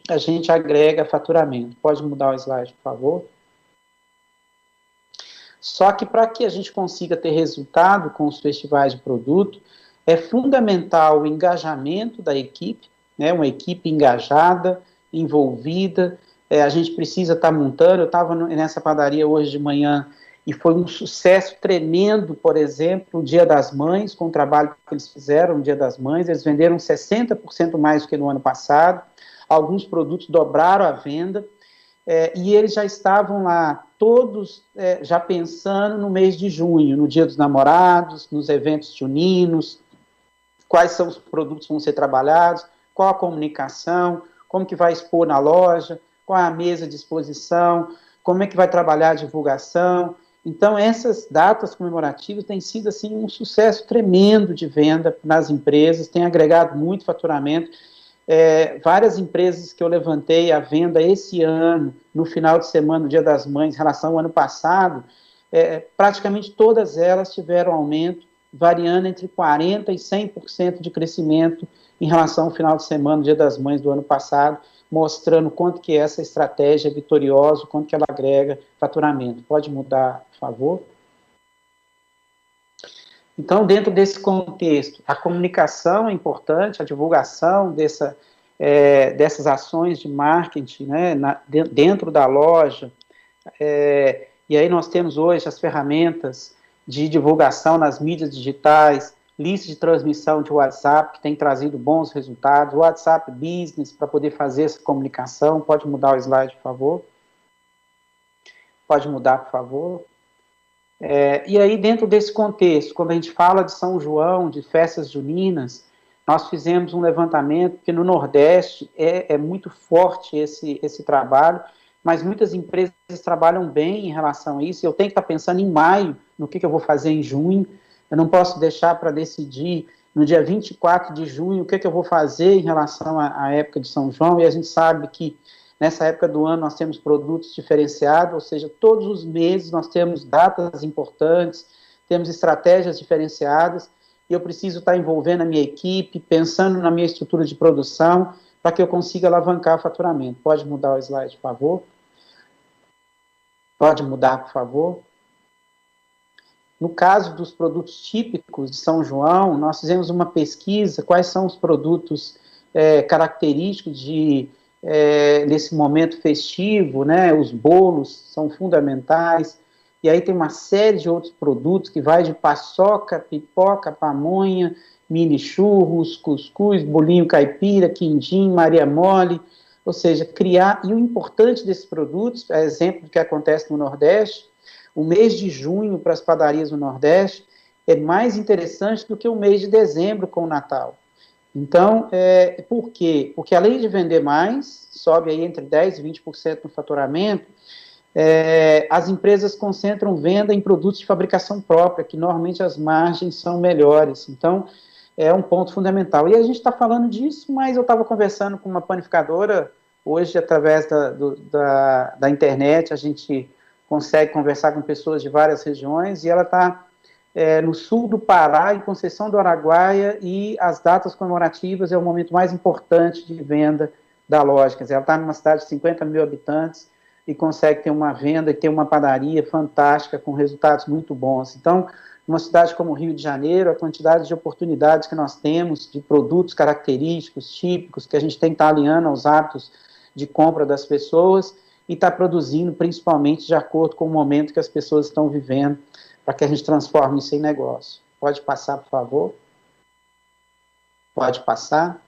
a gente agrega faturamento. Pode mudar o slide, por favor? Só que para que a gente consiga ter resultado com os festivais de produto, é fundamental o engajamento da equipe, né, uma equipe engajada, envolvida. A gente precisa estar montando. Eu estava nessa padaria hoje de manhã e foi um sucesso tremendo, por exemplo, o Dia das Mães, com o trabalho que eles fizeram no Dia das Mães. Eles venderam 60% mais do que no ano passado, alguns produtos dobraram a venda, e eles já estavam lá, todos já pensando no mês de junho, no Dia dos Namorados, nos eventos juninos, quais são os produtos que vão ser trabalhados, qual a comunicação, como que vai expor na loja, qual é a mesa de exposição, como é que vai trabalhar a divulgação. Então, essas datas comemorativas têm sido assim, um sucesso tremendo de venda nas empresas, tem agregado muito faturamento. Várias empresas que eu levantei a venda esse ano, no final de semana, no Dia das Mães, em relação ao ano passado, praticamente todas elas tiveram aumento, variando entre 40% e 100% de crescimento em relação ao final de semana, no Dia das Mães do ano passado, mostrando quanto que essa estratégia é vitoriosa, quanto que ela agrega faturamento. Pode mudar, por favor? Então, dentro desse contexto, a comunicação é importante, a divulgação dessas ações de marketing, né, dentro da loja, e aí nós temos hoje as ferramentas de divulgação nas mídias digitais, lista de transmissão de WhatsApp, que tem trazido bons resultados, WhatsApp Business, para poder fazer essa comunicação. Pode mudar o slide, por favor? Pode mudar, por favor? E aí, dentro desse contexto, quando a gente fala de São João, de festas juninas, nós fizemos um levantamento, porque no Nordeste é muito forte esse trabalho, mas muitas empresas trabalham bem em relação a isso. Eu tenho que estar pensando em maio, no que eu vou fazer em junho. Eu não posso deixar para decidir no dia 24 de junho o que eu vou fazer em relação à época de São João, e a gente sabe que nessa época do ano nós temos produtos diferenciados, ou seja, todos os meses nós temos datas importantes, temos estratégias diferenciadas, e eu preciso estar envolvendo a minha equipe, pensando na minha estrutura de produção, para que eu consiga alavancar o faturamento. Pode mudar o slide, por favor? Pode mudar, por favor? No caso dos produtos típicos de São João, nós fizemos uma pesquisa, quais são os produtos característicos nesse momento festivo, né? Os bolos são fundamentais, e aí tem uma série de outros produtos que vai de paçoca, pipoca, pamonha, mini churros, cuscuz, bolinho caipira, quindim, maria mole, ou seja, criar, e o importante desses produtos, exemplo do que acontece no Nordeste, o mês de junho para as padarias do Nordeste é mais interessante do que o mês de dezembro com o Natal. Então, por quê? Porque além de vender mais, sobe aí entre 10% e 20% no faturamento, as empresas concentram venda em produtos de fabricação própria, que normalmente as margens são melhores. Então, é um ponto fundamental. E a gente está falando disso, mas eu estava conversando com uma panificadora, hoje, através da internet, a gente consegue conversar com pessoas de várias regiões, e ela está no sul do Pará, em Conceição do Araguaia, e as datas comemorativas é o momento mais importante de venda da loja. Quer dizer, ela está numa cidade de 50 mil habitantes e consegue ter uma venda e ter uma padaria fantástica, com resultados muito bons. Então, numa cidade como o Rio de Janeiro, a quantidade de oportunidades que nós temos, de produtos característicos, típicos, que a gente tem que estar alinhando aos hábitos de compra das pessoas e está produzindo principalmente de acordo com o momento que as pessoas estão vivendo, para que a gente transforme isso em negócio. Pode passar, por favor? Pode passar.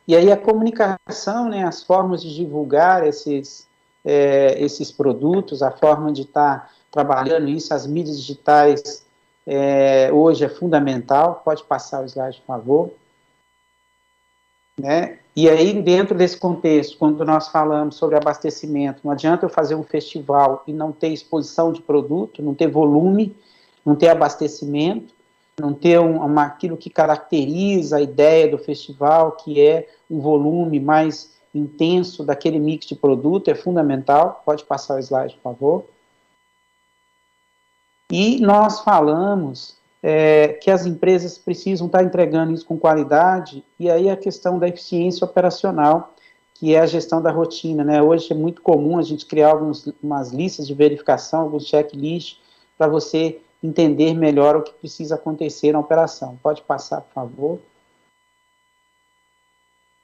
E aí a comunicação, né, as formas de divulgar esses produtos, a forma de estar trabalhando isso, as mídias digitais hoje é fundamental. Pode passar o slide, por favor. Né? E aí, dentro desse contexto, quando nós falamos sobre abastecimento, não adianta eu fazer um festival e não ter exposição de produto, não ter volume, não ter abastecimento, não ter aquilo que caracteriza a ideia do festival, que é um volume mais intenso daquele mix de produto, é fundamental. Pode passar o slide, por favor. E nós falamos que as empresas precisam estar entregando isso com qualidade, e aí a questão da eficiência operacional, que é a gestão da rotina, né? Hoje é muito comum a gente criar umas listas de verificação, alguns checklists, para você entender melhor o que precisa acontecer na operação. Pode passar, por favor.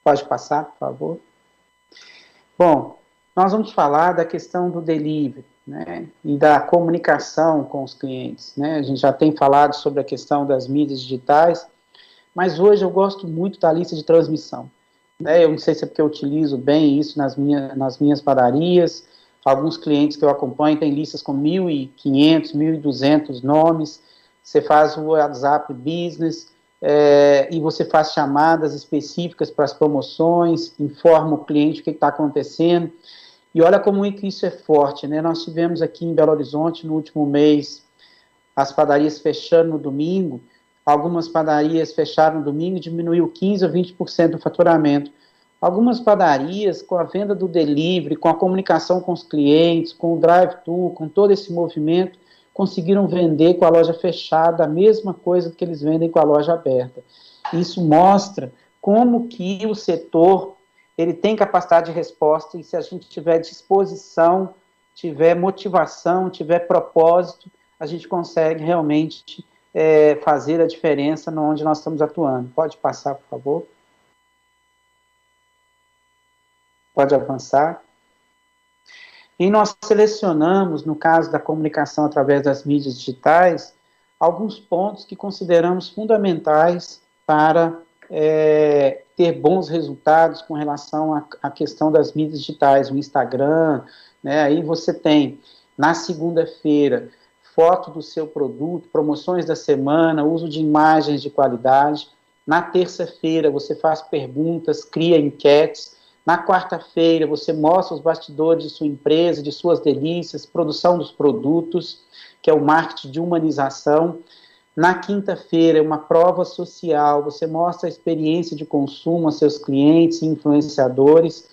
Pode passar, por favor. Bom, nós vamos falar da questão do delivery, né, e da comunicação com os clientes, né? A gente já tem falado sobre a questão das mídias digitais, mas hoje eu gosto muito da lista de transmissão, né? Eu não sei se é porque eu utilizo bem isso nas minhas padarias. Alguns clientes que eu acompanho têm listas com 1.500, 1.200 nomes. Você faz o WhatsApp Business e você faz chamadas específicas para as promoções, informa o cliente o que está acontecendo. E olha como isso é forte, né? Nós tivemos aqui em Belo Horizonte, no último mês, as padarias fechando no domingo. Algumas padarias fecharam no domingo e diminuiu 15% a 20% do faturamento. Algumas padarias, com a venda do delivery, com a comunicação com os clientes, com o drive-thru, com todo esse movimento, conseguiram vender com a loja fechada a mesma coisa que eles vendem com a loja aberta. Isso mostra como que o setor ele tem capacidade de resposta, e se a gente tiver disposição, tiver motivação, tiver propósito, a gente consegue realmente fazer a diferença onde nós estamos atuando. Pode passar, por favor. Pode avançar. E nós selecionamos, no caso da comunicação através das mídias digitais, alguns pontos que consideramos fundamentais para ter bons resultados com relação à questão das mídias digitais, o Instagram, né? Aí você tem, na segunda-feira, foto do seu produto, promoções da semana, uso de imagens de qualidade. Na terça-feira, você faz perguntas, cria enquetes. Na quarta-feira, você mostra os bastidores de sua empresa, de suas delícias, produção dos produtos, que é o marketing de humanização. Na quinta-feira, é uma prova social, você mostra a experiência de consumo aos seus clientes e influenciadores.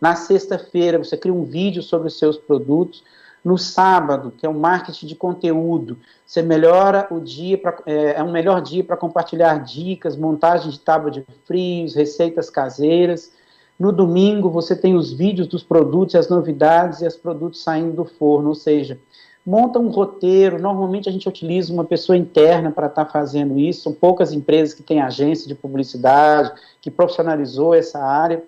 Na sexta-feira, você cria um vídeo sobre os seus produtos. No sábado, que é o marketing de conteúdo, você melhora o dia, é um melhor dia para compartilhar dicas, montagem de tábua de frios, receitas caseiras. No domingo, você tem os vídeos dos produtos, as novidades e os produtos saindo do forno, ou seja, monta um roteiro. Normalmente a gente utiliza uma pessoa interna para estar fazendo isso, são poucas empresas que têm agência de publicidade, que profissionalizou essa área,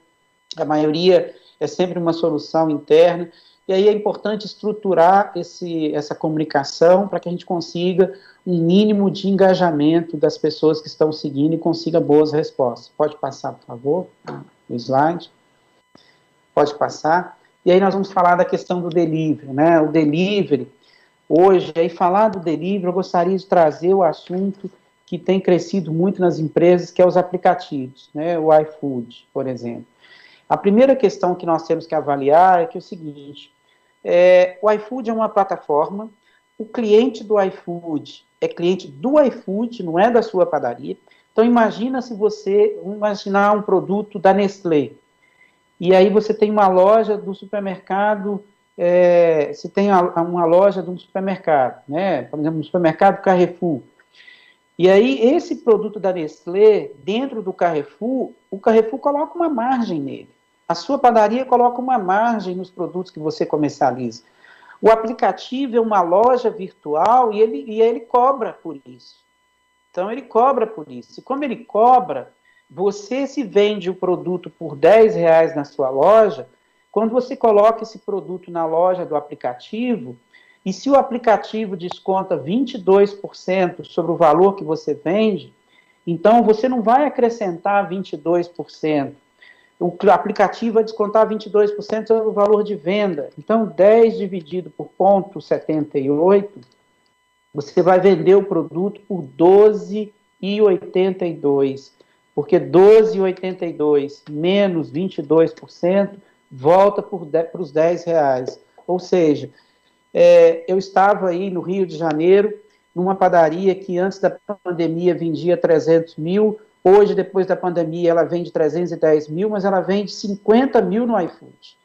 a maioria é sempre uma solução interna, e aí é importante estruturar essa comunicação para que a gente consiga um mínimo de engajamento das pessoas que estão seguindo e consiga boas respostas. Pode passar, por favor, o slide. Pode passar. E aí nós vamos falar da questão do delivery, né? O delivery, hoje, aí falar do delivery, eu gostaria de trazer o assunto que tem crescido muito nas empresas, que é os aplicativos, né? O iFood, por exemplo. A primeira questão que nós temos que avaliar é que é o seguinte, o iFood é uma plataforma, o cliente do iFood é cliente do iFood, não é da sua padaria. Então imagina se você imaginar um produto da Nestlé, e aí você tem uma loja do supermercado, você tem uma loja de um supermercado, né? Por exemplo, um supermercado Carrefour. E aí esse produto da Nestlé, dentro do Carrefour, o Carrefour coloca uma margem nele. A sua padaria coloca uma margem nos produtos que você comercializa. O aplicativo é uma loja virtual e ele cobra por isso. Então, ele cobra por isso. E como ele cobra, você se vende o produto por R$10 na sua loja, quando você coloca esse produto na loja do aplicativo, e se o aplicativo desconta 22% sobre o valor que você vende, então você não vai acrescentar 22%. O aplicativo vai descontar 22% sobre o valor de venda. Então, 10 dividido por 0,78, você vai vender o produto por R$12,82. Porque 12,82 menos 22% volta para os R$10. Ou seja, eu estava aí no Rio de Janeiro, numa padaria que antes da pandemia vendia 300 mil, hoje, depois da pandemia, ela vende 310 mil, mas ela vende 50 mil no iFood.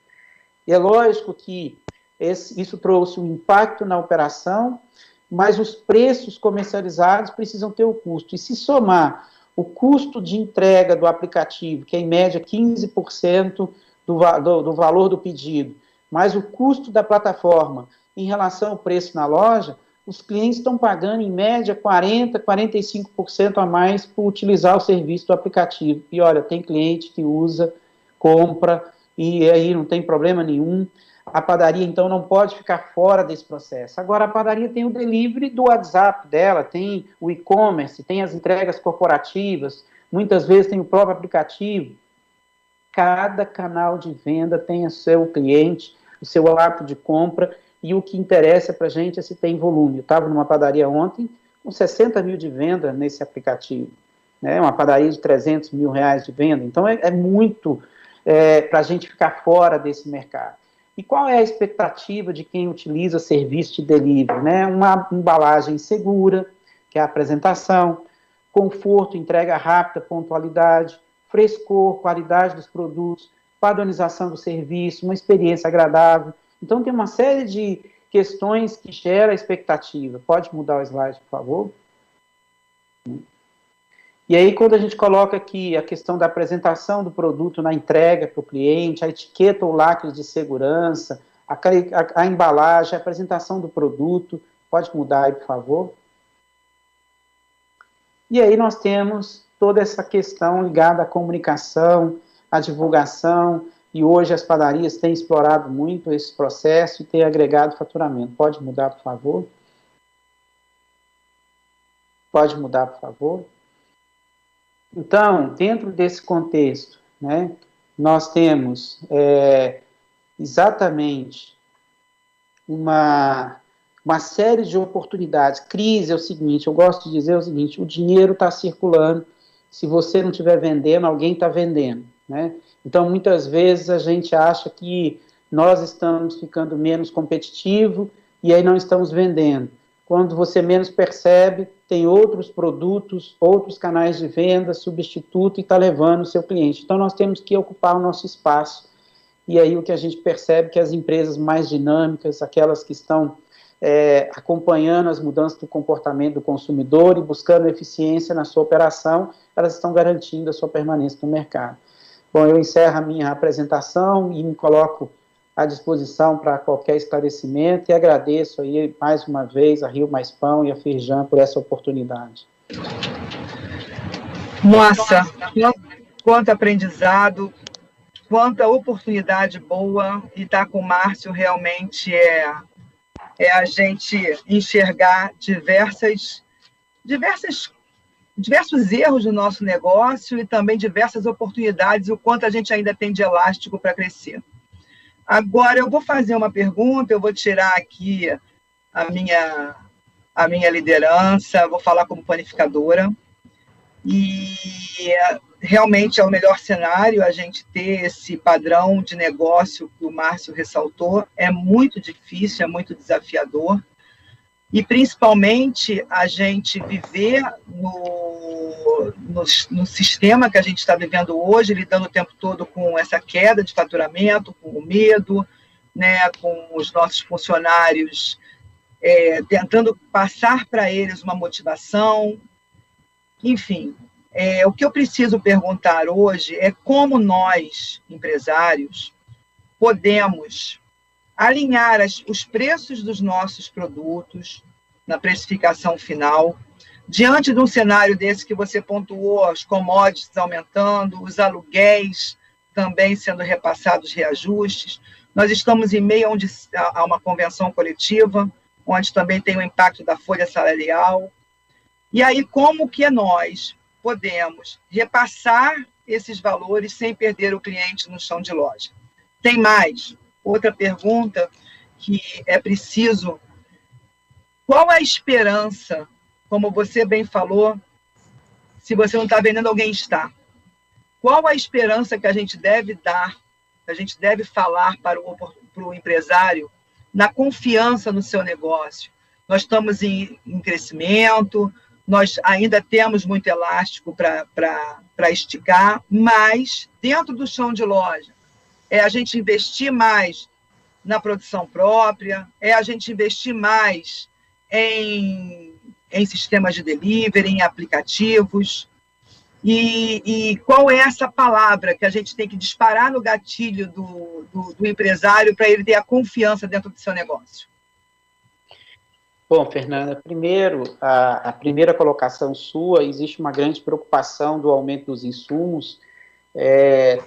E é lógico que isso trouxe um impacto na operação, mas os preços comercializados precisam ter o custo. E se somar o custo de entrega do aplicativo, que é em média 15% do valor do pedido, mais o custo da plataforma em relação ao preço na loja, os clientes estão pagando em média 40%, 45% a mais por utilizar o serviço do aplicativo. E olha, tem cliente que usa, compra, e aí não tem problema nenhum. A padaria, então, não pode ficar fora desse processo. Agora, a padaria tem o delivery do WhatsApp dela, tem o e-commerce, tem as entregas corporativas, muitas vezes tem o próprio aplicativo. Cada canal de venda tem o seu cliente, o seu hábito de compra, e o que interessa para a gente é se tem volume. Eu estava numa padaria ontem com 60 mil de venda nesse aplicativo, né? Uma padaria de 300 mil reais de venda. Então, é muito para a gente ficar fora desse mercado. E qual é a expectativa de quem utiliza serviço de delivery, né? Uma embalagem segura, que é a apresentação, conforto, entrega rápida, pontualidade, frescor, qualidade dos produtos, padronização do serviço, uma experiência agradável. Então, tem uma série de questões que geram expectativa. Pode mudar o slide, por favor? E aí, quando a gente coloca aqui a questão da apresentação do produto na entrega para o cliente, a etiqueta ou lacre de segurança, a embalagem, a apresentação do produto, pode mudar aí, por favor? E aí nós temos toda essa questão ligada à comunicação, à divulgação, e hoje as padarias têm explorado muito esse processo e têm agregado faturamento. Pode mudar, por favor? Pode mudar, por favor? Então, dentro desse contexto, né, nós temos exatamente uma série de oportunidades. Crise é o seguinte, eu gosto de dizer o seguinte, o dinheiro está circulando, se você não estiver vendendo, alguém está vendendo, né? Então, muitas vezes a gente acha que nós estamos ficando menos competitivos e aí não estamos vendendo. Quando você menos percebe, tem outros produtos, outros canais de venda, substituto, e está levando o seu cliente. Então, nós temos que ocupar o nosso espaço. E aí o que a gente percebe é que as empresas mais dinâmicas, aquelas que estão acompanhando as mudanças do comportamento do consumidor e buscando eficiência na sua operação, elas estão garantindo a sua permanência no mercado. Bom, eu encerro a minha apresentação e me coloco à disposição para qualquer esclarecimento e agradeço aí mais uma vez a Rio Mais Pão e a Firjan por essa oportunidade. Nossa, quanto aprendizado, quanta oportunidade boa, e estar com o Márcio realmente é a gente enxergar diversos erros do nosso negócio e também diversas oportunidades, e o quanto a gente ainda tem de elástico para crescer. Agora, eu vou fazer uma pergunta, eu vou tirar aqui a minha liderança, vou falar como panificadora, e realmente é o melhor cenário a gente ter esse padrão de negócio que o Márcio ressaltou. É muito difícil, é muito desafiador, e principalmente a gente viver no sistema que a gente está vivendo hoje, lidando o tempo todo com essa queda de faturamento, com o medo, né, com os nossos funcionários, tentando passar para eles uma motivação. Enfim, o que eu preciso perguntar hoje é como nós, empresários, podemos alinhar os preços dos nossos produtos na precificação final, Diante de um cenário desse que você pontuou, as commodities aumentando, os aluguéis também sendo repassados reajustes, nós estamos em meio a uma convenção coletiva, onde também tem o impacto da folha salarial. E aí, como que nós podemos repassar esses valores sem perder o cliente no chão de loja? Tem mais. Outra pergunta que é preciso: qual a esperança, como você bem falou, se você não está vendendo, alguém está? Qual a esperança que a gente deve dar, que a gente deve falar para o empresário na confiança no seu negócio? Nós estamos em crescimento, nós ainda temos muito elástico para esticar, mas dentro do chão de loja, é a gente investir mais na produção própria, é a gente investir mais em sistemas de delivery, em aplicativos. E qual é essa palavra que a gente tem que disparar no gatilho do empresário para ele ter a confiança dentro do seu negócio? Bom, Fernanda, primeiro, a primeira colocação sua, existe uma grande preocupação do aumento dos insumos.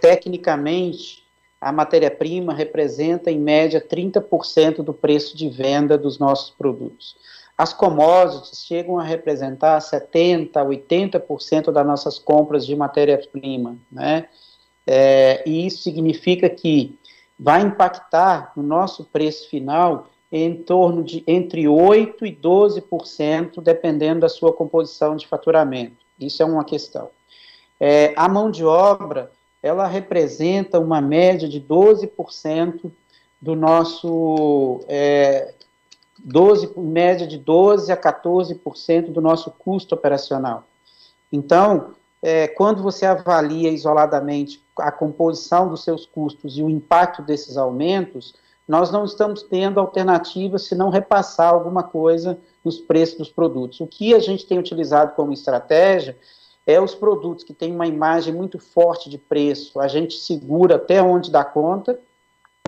Tecnicamente, a matéria-prima representa, em média, 30% do preço de venda dos nossos produtos. As commodities chegam a representar 70%, 80% das nossas compras de matéria-prima, né? E isso significa que vai impactar no nosso preço final em torno de entre 8% e 12%, dependendo da sua composição de faturamento. Isso é uma questão. A mão de obra, ela representa uma média de 12% do nosso... média de 12% a 14% do nosso custo operacional. Então, quando você avalia isoladamente a composição dos seus custos e o impacto desses aumentos, nós não estamos tendo alternativa se não repassar alguma coisa nos preços dos produtos. O que a gente tem utilizado como estratégia é os produtos que têm uma imagem muito forte de preço, a gente segura até onde dá conta.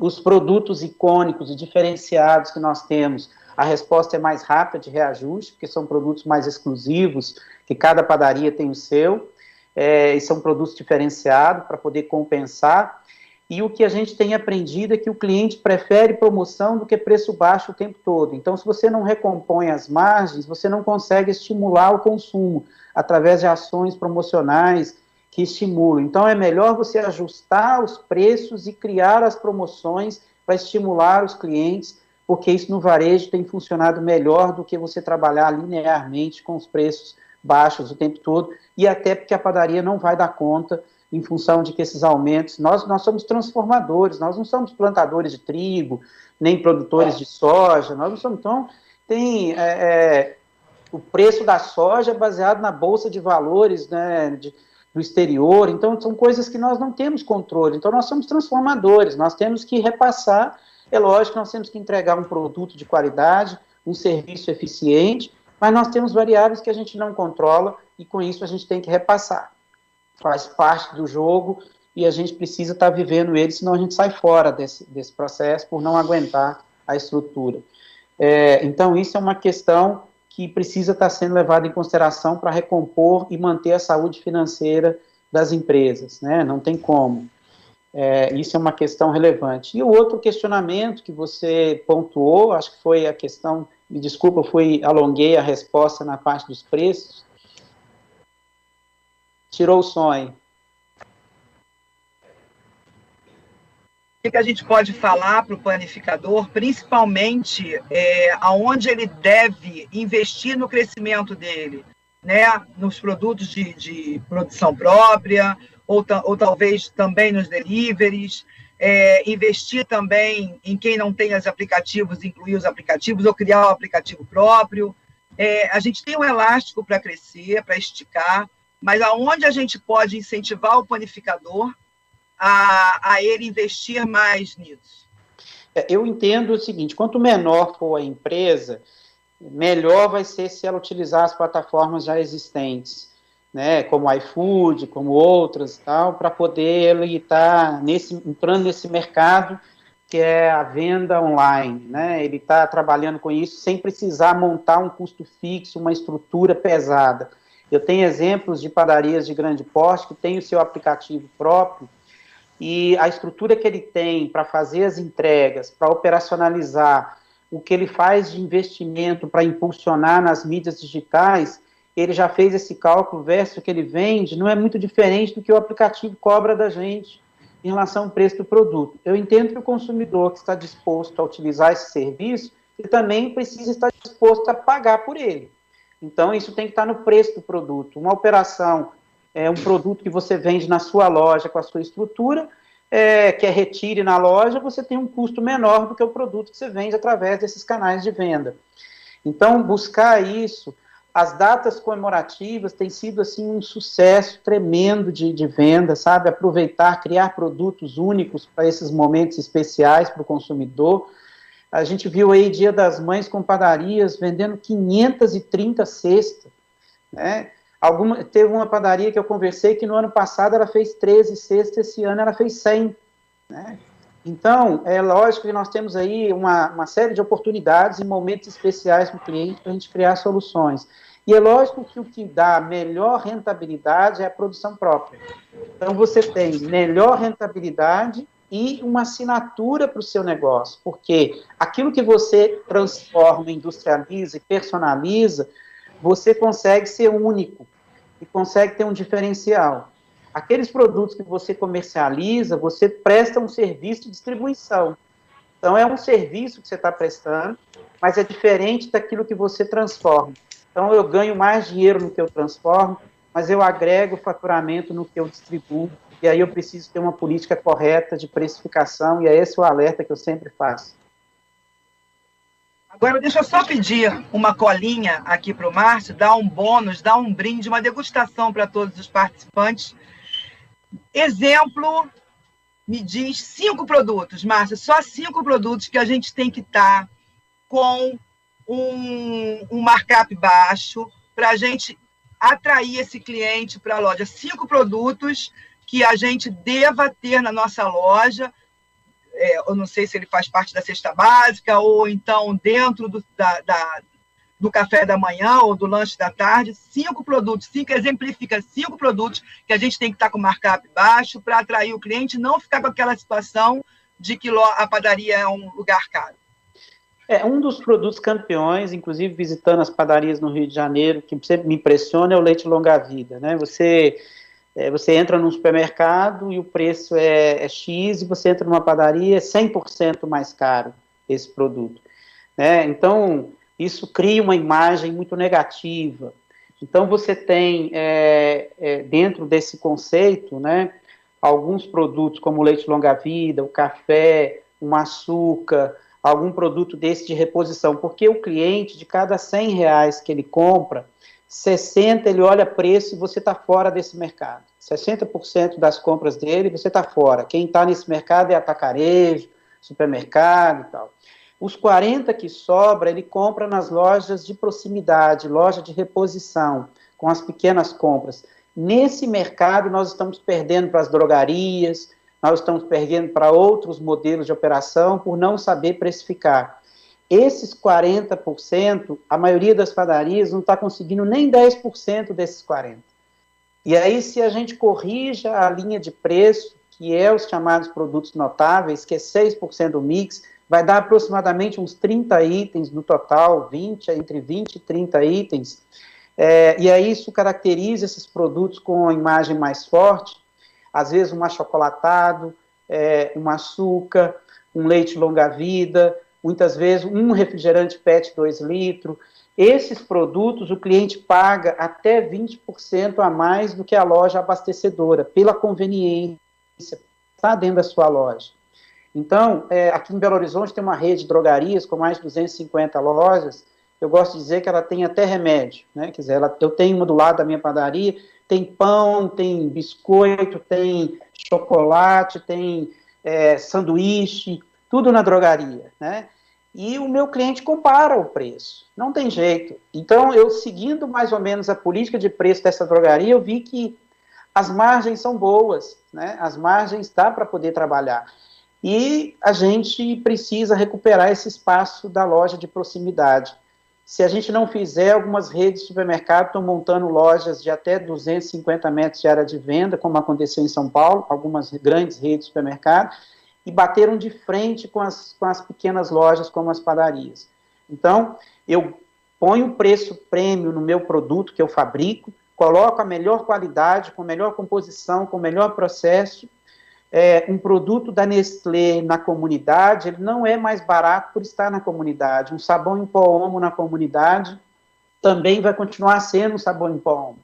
Os produtos icônicos e diferenciados que nós temos, a resposta é mais rápida de reajuste, porque são produtos mais exclusivos, que cada padaria tem o seu, e são produtos diferenciados para poder compensar. E o que a gente tem aprendido é que o cliente prefere promoção do que preço baixo o tempo todo. Então, se você não recompõe as margens, você não consegue estimular o consumo através de ações promocionais que estimulam. Então, é melhor você ajustar os preços e criar as promoções para estimular os clientes, porque isso no varejo tem funcionado melhor do que você trabalhar linearmente com os preços baixos o tempo todo, e até porque a padaria não vai dar conta em função de que esses aumentos, nós somos transformadores, nós não somos plantadores de trigo, nem produtores de soja, nós não somos, então, o preço da soja é baseado na bolsa de valores, né, do exterior, então são coisas que nós não temos controle, então nós somos transformadores, nós temos que repassar, é lógico que nós temos que entregar um produto de qualidade, um serviço eficiente, mas nós temos variáveis que a gente não controla, e com isso a gente tem que repassar. Faz parte do jogo e a gente precisa estar vivendo ele, senão a gente sai fora desse processo por não aguentar a estrutura. Então, isso é uma questão que precisa estar sendo levada em consideração para recompor e manter a saúde financeira das empresas, né? Não tem como. Isso é uma questão relevante. E o outro questionamento que você pontuou, acho que foi a questão, me desculpa, alonguei a resposta na parte dos preços, tirou o sonho. O que a gente pode falar para o planificador, principalmente aonde ele deve investir no crescimento dele, né? Nos produtos de produção própria, ou talvez também nos deliveries, investir também em quem não tem os aplicativos, incluir os aplicativos, ou criar um aplicativo próprio. A gente tem um elástico para crescer, para esticar, mas aonde a gente pode incentivar o planificador a ele investir mais nisso? Eu entendo o seguinte, quanto menor for a empresa, melhor vai ser se ela utilizar as plataformas já existentes, né, como iFood, como outras, tal, para poder ele estar entrando nesse mercado que é a venda online, né? Ele está trabalhando com isso sem precisar montar um custo fixo, uma estrutura pesada. Eu tenho exemplos de padarias de grande porte que têm o seu aplicativo próprio e a estrutura que ele tem para fazer as entregas, para operacionalizar o que ele faz de investimento para impulsionar nas mídias digitais, ele já fez esse cálculo versus o que ele vende, não é muito diferente do que o aplicativo cobra da gente em relação ao preço do produto. Eu entendo que o consumidor que está disposto a utilizar esse serviço, ele também precisa estar disposto a pagar por ele. Então, isso tem que estar no preço do produto. Uma operação, um produto que você vende na sua loja com a sua estrutura, quer retire na loja, você tem um custo menor do que o produto que você vende através desses canais de venda. Então, buscar isso, as datas comemorativas têm sido assim um sucesso tremendo de venda, sabe? Aproveitar, criar produtos únicos para esses momentos especiais para o consumidor. A gente viu aí Dia das Mães com padarias vendendo 530 cestas, né? Teve uma padaria que eu conversei que no ano passado ela fez 13 cestas, esse ano ela fez 100, né? Então, é lógico que nós temos aí uma série de oportunidades e momentos especiais para o cliente para a gente criar soluções. E é lógico que o que dá melhor rentabilidade é a produção própria. Então, você tem melhor rentabilidade e uma assinatura para o seu negócio, porque aquilo que você transforma, industrializa e personaliza, você consegue ser único e consegue ter um diferencial. Aqueles produtos que você comercializa, você presta um serviço de distribuição. Então, é um serviço que você está prestando, mas é diferente daquilo que você transforma. Então, eu ganho mais dinheiro no que eu transformo, mas eu agrego faturamento no que eu distribuo, e aí eu preciso ter uma política correta de precificação, e é esse o alerta que eu sempre faço. Agora, deixa eu só pedir uma colinha aqui para o Márcio, dar um bônus, dar um brinde, uma degustação para todos os participantes. Exemplo, me diz 5 produtos, Márcio, só 5 produtos que a gente tem que estar com um markup baixo para a gente atrair esse cliente para a loja. 5 produtos que a gente deva ter na nossa loja. Eu não sei se ele faz parte da cesta básica ou então dentro do café da manhã ou do lanche da tarde. 5 produtos, exemplifica 5 produtos que a gente tem que estar com markup baixo para atrair o cliente e não ficar com aquela situação de que a padaria é um lugar caro. Um dos produtos campeões, inclusive visitando as padarias no Rio de Janeiro, que sempre me impressiona, é o leite longa-vida, né? Você entra num supermercado e o preço é X, e você entra numa padaria, é 100% mais caro esse produto, né? Então, isso cria uma imagem muito negativa. Então, você tem, dentro desse conceito, né, alguns produtos como o leite longa-vida, o café, o açúcar, algum produto desse de reposição, porque o cliente, de cada R$100 que ele compra, 60 ele olha preço e você está fora desse mercado. 60% das compras dele, você está fora. Quem está nesse mercado é atacarejo, supermercado e tal. Os 40 que sobra, ele compra nas lojas de proximidade, loja de reposição, com as pequenas compras. Nesse mercado, nós estamos perdendo para as drogarias, nós estamos perdendo para outros modelos de operação por não saber precificar. Esses 40%, a maioria das padarias não está conseguindo nem 10% desses 40%. E aí, se a gente corrija a linha de preço, que é os chamados produtos notáveis, que é 6% do mix, vai dar aproximadamente uns 30 itens no total, entre 20 e 30 itens, e aí isso caracteriza esses produtos com a imagem mais forte, às vezes um achocolatado, um açúcar, um leite longa-vida, muitas vezes um refrigerante PET 2 litros. Esses produtos o cliente paga até 20% a mais do que a loja abastecedora, pela conveniência, está dentro da sua loja. Então, aqui em Belo Horizonte tem uma rede de drogarias com mais de 250 lojas, eu gosto de dizer que ela tem até remédio, né? Quer dizer, eu tenho uma do lado da minha padaria, tem pão, tem biscoito, tem chocolate, tem sanduíche, tudo na drogaria, né? E o meu cliente compara o preço, não tem jeito. Então, eu seguindo mais ou menos a política de preço dessa drogaria, eu vi que as margens são boas, né? As margens dá para poder trabalhar. E a gente precisa recuperar esse espaço da loja de proximidade. Se a gente não fizer, algumas redes de supermercado estão montando lojas de até 250 metros de área de venda, como aconteceu em São Paulo, algumas grandes redes de supermercado, e bateram de frente com as pequenas lojas, como as padarias. Então, eu ponho o preço prêmio no meu produto que eu fabrico, coloco a melhor qualidade, com melhor composição, com melhor processo. Um produto da Nestlé na comunidade, ele não é mais barato por estar na comunidade. Um sabão em pó Omo na comunidade também vai continuar sendo um sabão em pó Omo.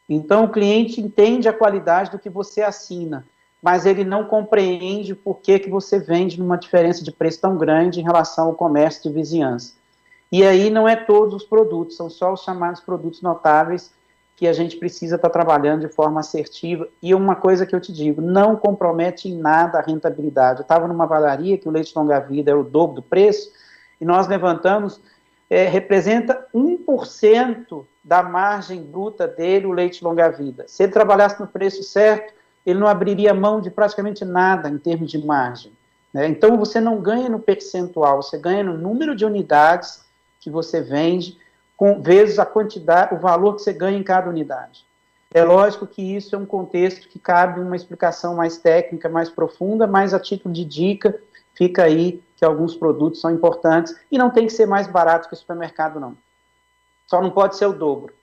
Então, o cliente entende a qualidade do que você assina, mas ele não compreende por que você vende numa diferença de preço tão grande em relação ao comércio de vizinhança. E aí não é todos os produtos, são só os chamados produtos notáveis que a gente precisa estar trabalhando de forma assertiva. E uma coisa que eu te digo, não compromete em nada a rentabilidade. Eu estava numa padaria que o leite longa-vida era o dobro do preço, e nós levantamos, representa 1% da margem bruta dele, o leite longa-vida. Se ele trabalhasse no preço certo, ele não abriria mão de praticamente nada em termos de margem, né? Então, você não ganha no percentual, você ganha no número de unidades que você vende, vezes a quantidade, o valor que você ganha em cada unidade. É lógico que isso é um contexto que cabe uma explicação mais técnica, mais profunda, mas a título de dica, fica aí que alguns produtos são importantes e não tem que ser mais barato que o supermercado, não. Só não pode ser o dobro.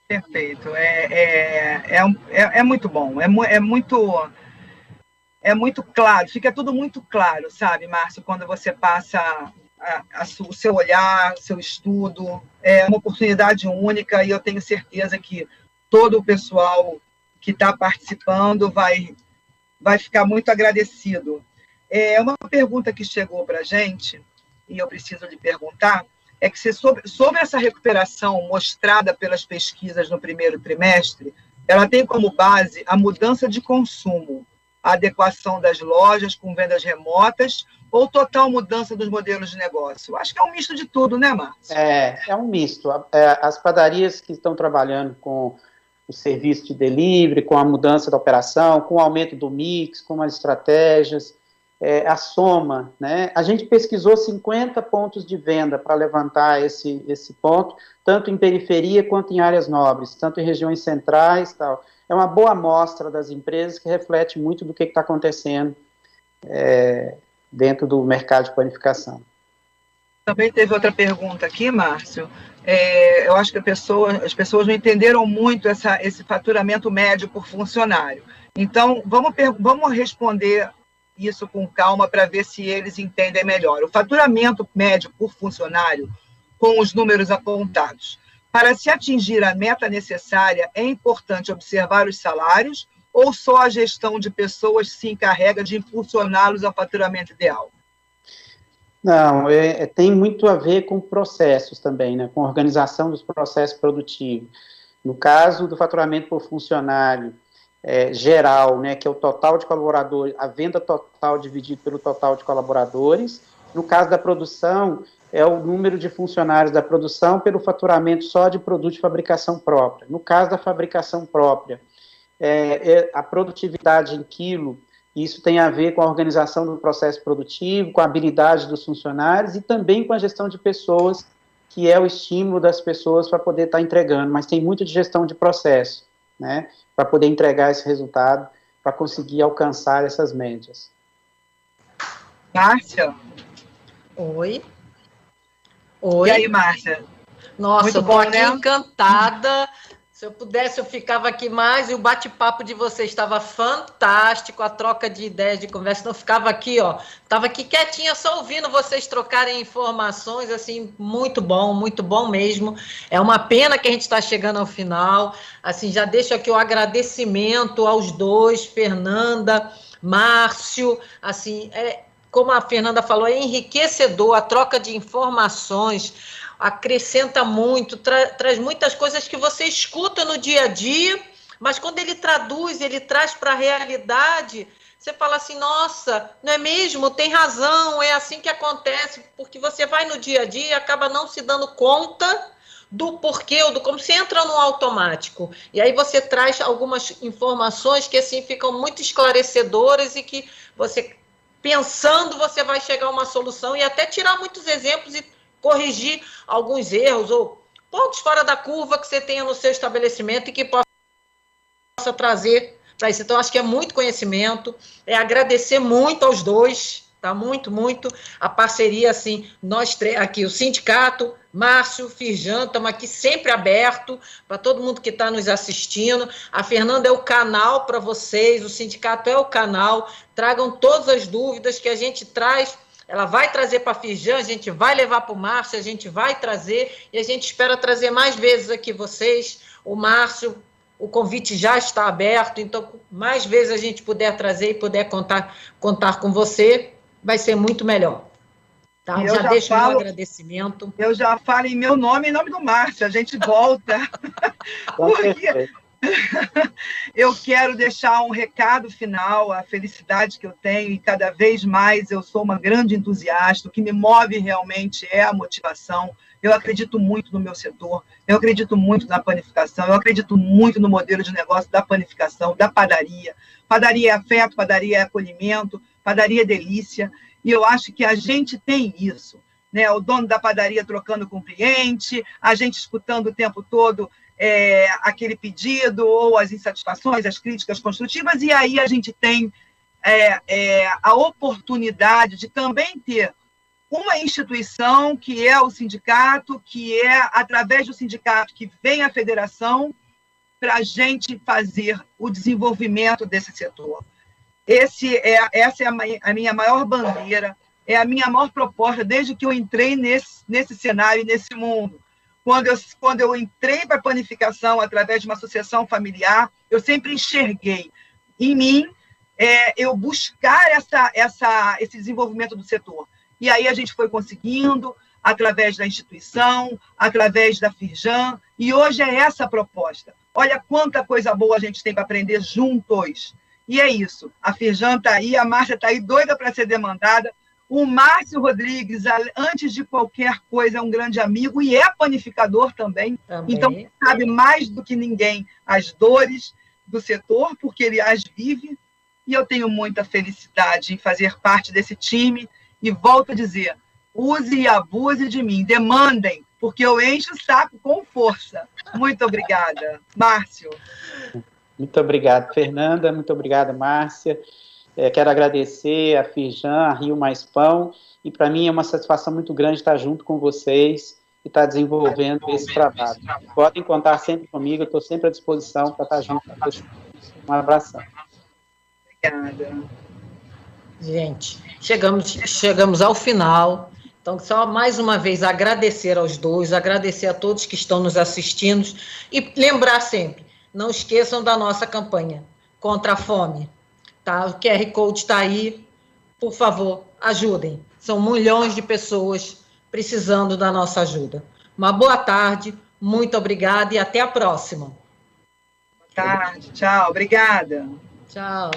Perfeito. É muito bom, é muito claro, fica tudo muito claro, sabe, Márcio, quando você passa o seu olhar, o seu estudo, é uma oportunidade única, e eu tenho certeza que todo o pessoal que está participando vai ficar muito agradecido. Uma pergunta que chegou para a gente, e eu preciso lhe perguntar, é que sobre essa recuperação mostrada pelas pesquisas no primeiro trimestre, ela tem como base a mudança de consumo, a adequação das lojas com vendas remotas ou total mudança dos modelos de negócio? Acho que é um misto de tudo, né, Márcio? É um misto. As padarias que estão trabalhando com o serviço de delivery, com a mudança da operação, com o aumento do mix, com as estratégias, a soma, né? A gente pesquisou 50 pontos de venda para levantar esse ponto, tanto em periferia quanto em áreas nobres, tanto em regiões centrais, tal. É uma boa amostra das empresas que reflete muito do que está acontecendo dentro do mercado de panificação. Também teve outra pergunta aqui, Márcio. Eu acho que as pessoas não entenderam muito esse faturamento médio por funcionário. Então, vamos responder isso com calma para ver se eles entendem melhor. O faturamento médio por funcionário, com os números apontados. Para se atingir a meta necessária, é importante observar os salários ou só a gestão de pessoas se encarrega de impulsioná-los ao faturamento ideal? Não, tem muito a ver com processos também, né, com a organização dos processos produtivos. No caso do faturamento por funcionário geral, né, que é o total de colaboradores, a venda total dividido pelo total de colaboradores. No caso da produção, é o número de funcionários da produção pelo faturamento só de produto de fabricação própria. No caso da fabricação própria, a produtividade em quilo, isso tem a ver com a organização do processo produtivo, com a habilidade dos funcionários e também com a gestão de pessoas, que é o estímulo das pessoas para poder estar entregando, mas tem muito de gestão de processo, né, para poder entregar esse resultado, para conseguir alcançar essas médias. Márcia? Oi. E aí, Márcia? Nossa, muito eu bom, estou aqui né? encantada. Se eu pudesse, eu ficava aqui mais, e o bate-papo de vocês estava fantástico, a troca de ideias, de conversa, então eu ficava aqui, estava aqui quietinha, só ouvindo vocês trocarem informações, assim, muito bom mesmo. É uma pena que a gente está chegando ao final, assim, já deixo aqui o agradecimento aos dois, Fernanda, Márcio, assim, como a Fernanda falou, é enriquecedor a troca de informações, acrescenta muito, traz muitas coisas que você escuta no dia a dia, mas quando ele traduz, ele traz para a realidade, você fala assim, nossa, não é mesmo? Tem razão, é assim que acontece, porque você vai no dia a dia e acaba não se dando conta do porquê ou do como. Você entra no automático e aí você traz algumas informações que assim ficam muito esclarecedoras e que você, pensando, você vai chegar a uma solução e até tirar muitos exemplos e corrigir alguns erros ou pontos fora da curva que você tenha no seu estabelecimento e que possa trazer para isso. Então, acho que é muito conhecimento, é agradecer muito aos dois, tá? Muito, muito. A parceria, assim, nós aqui, o sindicato, Márcio, Firjan, estamos aqui sempre aberto para todo mundo que está nos assistindo. A Fernanda é o canal para vocês, o sindicato é o canal. Tragam todas as dúvidas que a gente traz. Ela vai trazer para a Firjan, a gente vai levar para o Márcio, a gente vai trazer, e a gente espera trazer mais vezes aqui vocês. O Márcio, o convite já está aberto, então, mais vezes a gente puder trazer e puder contar com você, vai ser muito melhor. Tá? Já deixo meu agradecimento. Eu já falo em meu nome e em nome do Márcio, a gente volta. Porque eu quero deixar um recado final, a felicidade que eu tenho, e cada vez mais eu sou uma grande entusiasta, o que me move realmente é a motivação. Eu acredito muito no meu setor, eu acredito muito na panificação, eu acredito muito no modelo de negócio da panificação, da padaria. Padaria é afeto, padaria é acolhimento, padaria é delícia, e eu acho que a gente tem isso, né? O dono da padaria trocando com o cliente, a gente escutando o tempo todo aquele pedido, ou as insatisfações, as críticas construtivas, e aí a gente tem a oportunidade de também ter uma instituição que é o sindicato, que é através do sindicato que vem a federação para a gente fazer o desenvolvimento desse setor. Essa é a minha maior bandeira, é a minha maior proposta desde que eu entrei nesse cenário, nesse mundo. Quando eu entrei para a panificação através de uma associação familiar, eu sempre enxerguei em mim eu buscar esse desenvolvimento do setor. E aí a gente foi conseguindo, através da instituição, através da Firjan, e hoje é essa a proposta. Olha quanta coisa boa a gente tem para aprender juntos. E é isso. A Firjan está aí, a Márcia está aí doida para ser demandada. O Márcio Rodrigues, antes de qualquer coisa, é um grande amigo e é panificador também. Então, sabe mais do que ninguém as dores do setor, porque ele as vive. E eu tenho muita felicidade em fazer parte desse time. E volto a dizer, use e abuse de mim, demandem, porque eu encho o saco com força. Muito obrigada. Márcio. Muito obrigado, Fernanda. Muito obrigado, Márcia. Quero agradecer a Firjan, a Rio Mais Pão, e para mim é uma satisfação muito grande estar junto com vocês e estar desenvolvendo esse trabalho. Podem contar sempre comigo, eu estou sempre à disposição para estar junto com vocês. Um abração. Obrigada. Gente, chegamos ao final. Então, só mais uma vez agradecer aos dois, agradecer a todos que estão nos assistindo e lembrar sempre, não esqueçam da nossa campanha contra a fome. Tá? O QR Code está aí, por favor, ajudem. São milhões de pessoas precisando da nossa ajuda. Uma boa tarde, muito obrigada e até a próxima. Boa tarde, tchau, obrigada. Tchau.